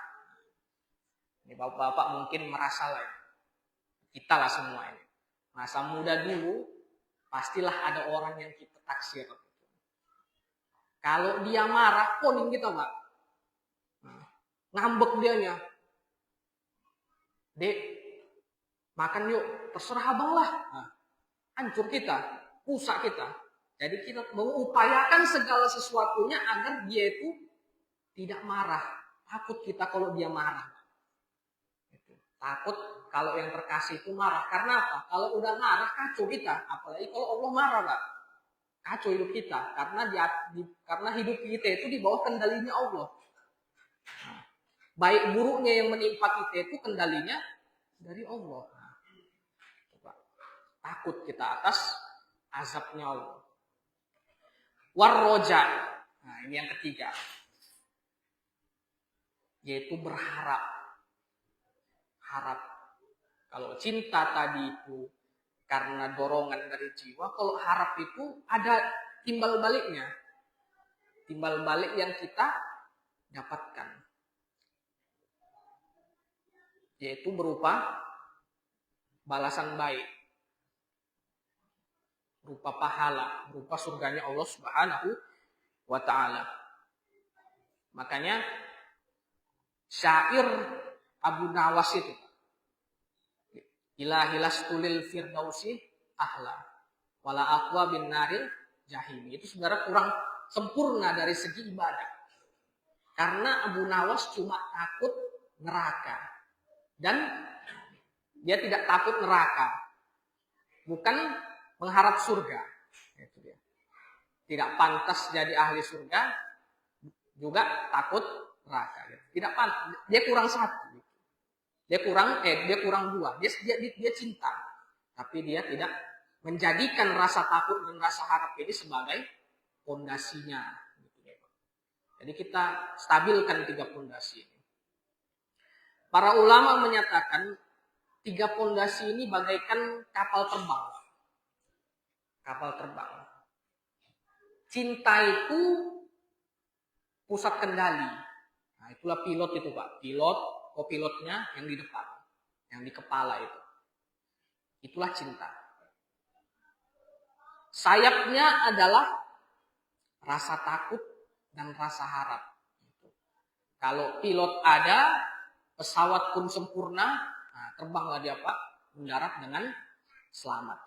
Speaker 1: Ini bapak-bapak mungkin merasa lah. Kita lah semua ini. Masa muda dulu, pastilah ada orang yang kita taksir. Kalau dia marah, poning kita, Pak. Nah, ngambek dianya. Dek, makan yuk. Terserah abang lah. Nah, hancur kita, rusak kita. Jadi kita mengupayakan segala sesuatunya agar dia itu tidak marah. Takut kita kalau dia marah. Takut kalau yang terkasih itu marah. Karena apa? Kalau udah marah kacau kita. Apalagi kalau Allah marah, Pak. kacau hidup kita karena hidup kita itu di bawah kendalinya Allah. Nah, baik buruknya yang menimpa kita itu kendalinya dari Allah. Nah, coba. Takut kita atas azabnya Allah. Warroja. Nah, ini yang ketiga. Yaitu berharap. Harap. Kalau cinta tadi itu karena dorongan dari jiwa, kalau harap itu ada timbal baliknya. Timbal balik yang kita dapatkan. Yaitu berupa balasan baik. Berupa pahala, berupa surganya Allah Subhanahu wa ta'ala. Makanya syair Abu Nawas itu, Ilahilastulil firdausi ahla wala aqwa bin naril jahim. Itu sebenarnya kurang sempurna dari segi ibadah. Karena Abu Nawas cuma takut neraka. Dan dia tidak takut neraka. Bukan mengharap surga. Itu dia. Tidak pantas jadi ahli surga, juga takut neraka. Tidak pantas. Dia kurang satu. Dia kurang dua. Dia cinta. Tapi dia tidak menjadikan rasa takut dan rasa harap ini sebagai pondasinya. Jadi kita stabilkan 3 pondasi ini. Para ulama menyatakan 3 pondasi ini bagaikan kapal terbang. Kapal terbang. Cinta itu pusat kendali. Nah, itulah pilot itu, Pak. Kopilotnya yang di depan, yang di kepala itu. Itulah cinta. Sayapnya adalah rasa takut dan rasa harap. Kalau pilot ada, pesawat pun sempurna, nah, terbanglah dia, Pak, mendarat dengan selamat.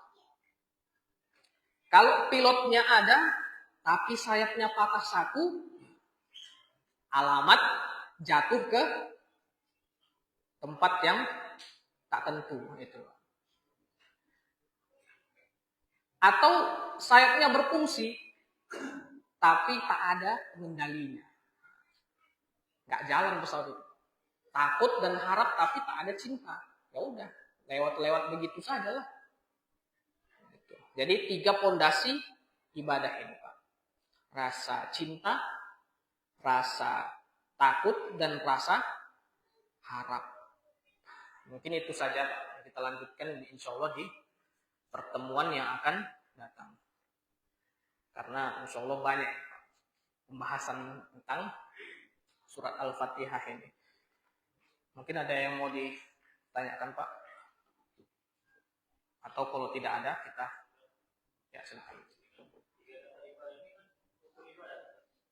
Speaker 1: Kalau pilotnya ada, tapi sayapnya patah satu, alamat jatuh ke tempat yang tak tentu itu. Atau sayapnya berfungsi tapi tak ada pengendalinya. Enggak jalan pesawat itu. Takut dan harap tapi tak ada cinta. Ya udah, lewat-lewat begitu saja lah. Gitu. Jadi 3 pondasi ibadah ini, Pak. Rasa cinta, rasa takut dan rasa harap. Mungkin itu saja kita lanjutkan insya Allah di pertemuan yang akan datang. Karena insya Allah banyak pembahasan tentang surat Al-Fatihah ini. Mungkin ada yang mau ditanyakan, Pak? Atau kalau tidak ada kita ya silakan.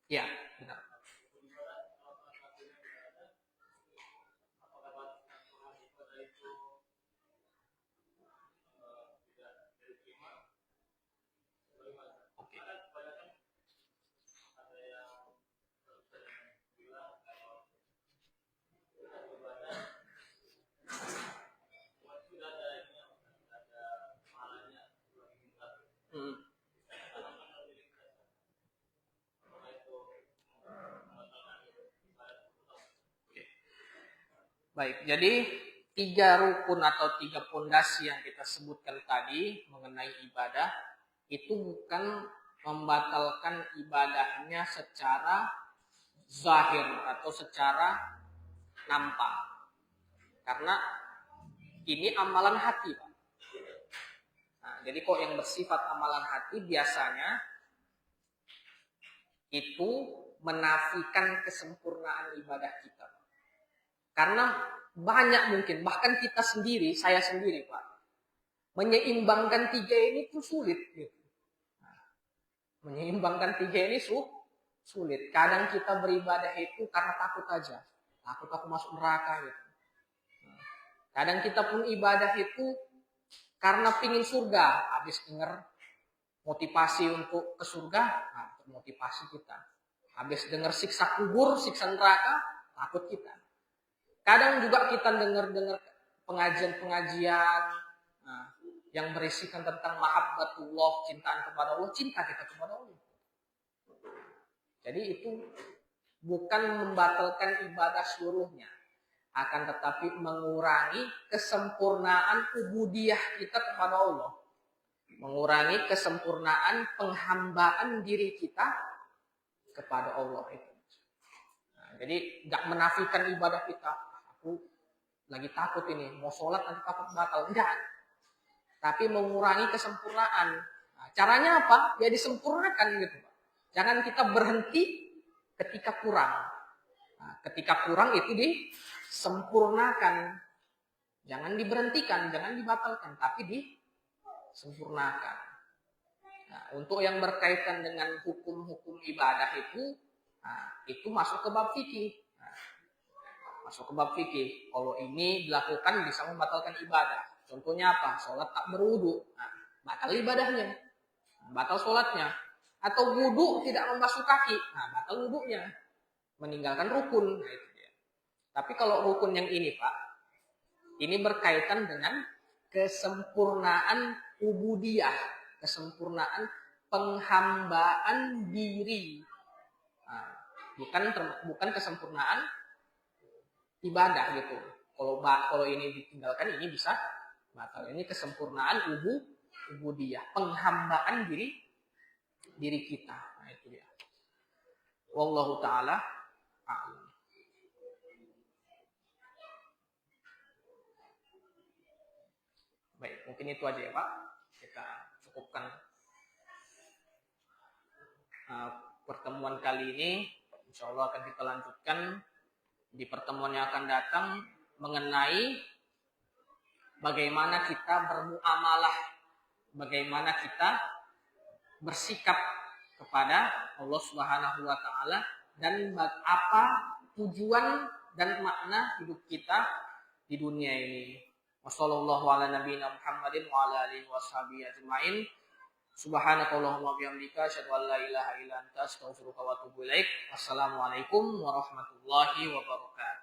Speaker 1: Ya, benar. Baik, jadi 3 rukun atau 3 pondasi yang kita sebutkan tadi mengenai ibadah itu bukan membatalkan ibadahnya secara zahir atau secara nampak. Karena ini amalan hati, Pak. Nah, jadi kok yang bersifat amalan hati biasanya itu menafikan kesempurnaan ibadah kita. Karena banyak mungkin, bahkan kita sendiri, saya sendiri, Pak, menyeimbangkan 3 ini tuh sulit. Gitu. Nah, menyeimbangkan 3 ini sulit. Kadang kita beribadah itu karena takut aja. Takut aku masuk neraka gitu. Nah, kadang kita pun ibadah itu karena pingin surga. Habis dengar motivasi untuk ke surga, nah, motivasi kita. Habis dengar siksa kubur, siksa neraka, takut kita. Kadang juga kita dengar pengajian-pengajian, nah, yang berisikan tentang mahabbatullah, cintaan kepada Allah, cinta kita kepada Allah. Jadi itu bukan membatalkan ibadah seluruhnya, akan tetapi mengurangi kesempurnaan ubudiyah kita kepada Allah. Mengurangi kesempurnaan penghambaan diri kita kepada Allah itu. Nah, jadi nggak menafikan ibadah kita. Aku lagi takut ini, mau sholat nanti takut batal. Enggak. Tapi mengurangi kesempurnaan. Nah, caranya apa? Ya disempurnakan gitu. Jangan kita berhenti ketika kurang. Nah, ketika kurang itu disempurnakan. Jangan diberhentikan, jangan dibatalkan, tapi disempurnakan. Nah, untuk yang berkaitan dengan hukum-hukum ibadah itu masuk ke bab fikih. Nah, masuk ke bab fikih. Kalau ini dilakukan bisa membatalkan ibadah. Contohnya apa? Sholat tak berwudu. Nah, batal ibadahnya. Batal sholatnya. Atau wudu tidak membasuh kaki. Nah, batal wudunya. Meninggalkan rukun. Nah, itu dia. Tapi kalau rukun yang ini, Pak, ini berkaitan dengan kesempurnaan ubudiyah. Kesempurnaan penghambaan diri. Nah, bukan kesempurnaan ibadah gitu. Kalau ini ditinggalkan, ini bisa batal. Ini kesempurnaan ubudiyah, penghambaan diri kita. Nah, itu dia. Wallahu taala a'lam. Baik, mungkin itu aja ya Pak. Kita cukupkan pertemuan kali ini. Insya Allah akan kita lanjutkan di pertemuan yang akan datang mengenai bagaimana kita bermuamalah, bagaimana kita bersikap kepada Allah Subhanahu wa taala dan apa tujuan dan makna hidup kita di dunia ini. Wassallallahu ala nabiyina Muhammadin wa ala alihi washabihi ajmain. Subhanakallahumma wa bihamdika asyhadu an la ilaha illa anta astaghfiruka wa atubu ilaik. Wassalamualaikum warahmatullahi wabarakatuh.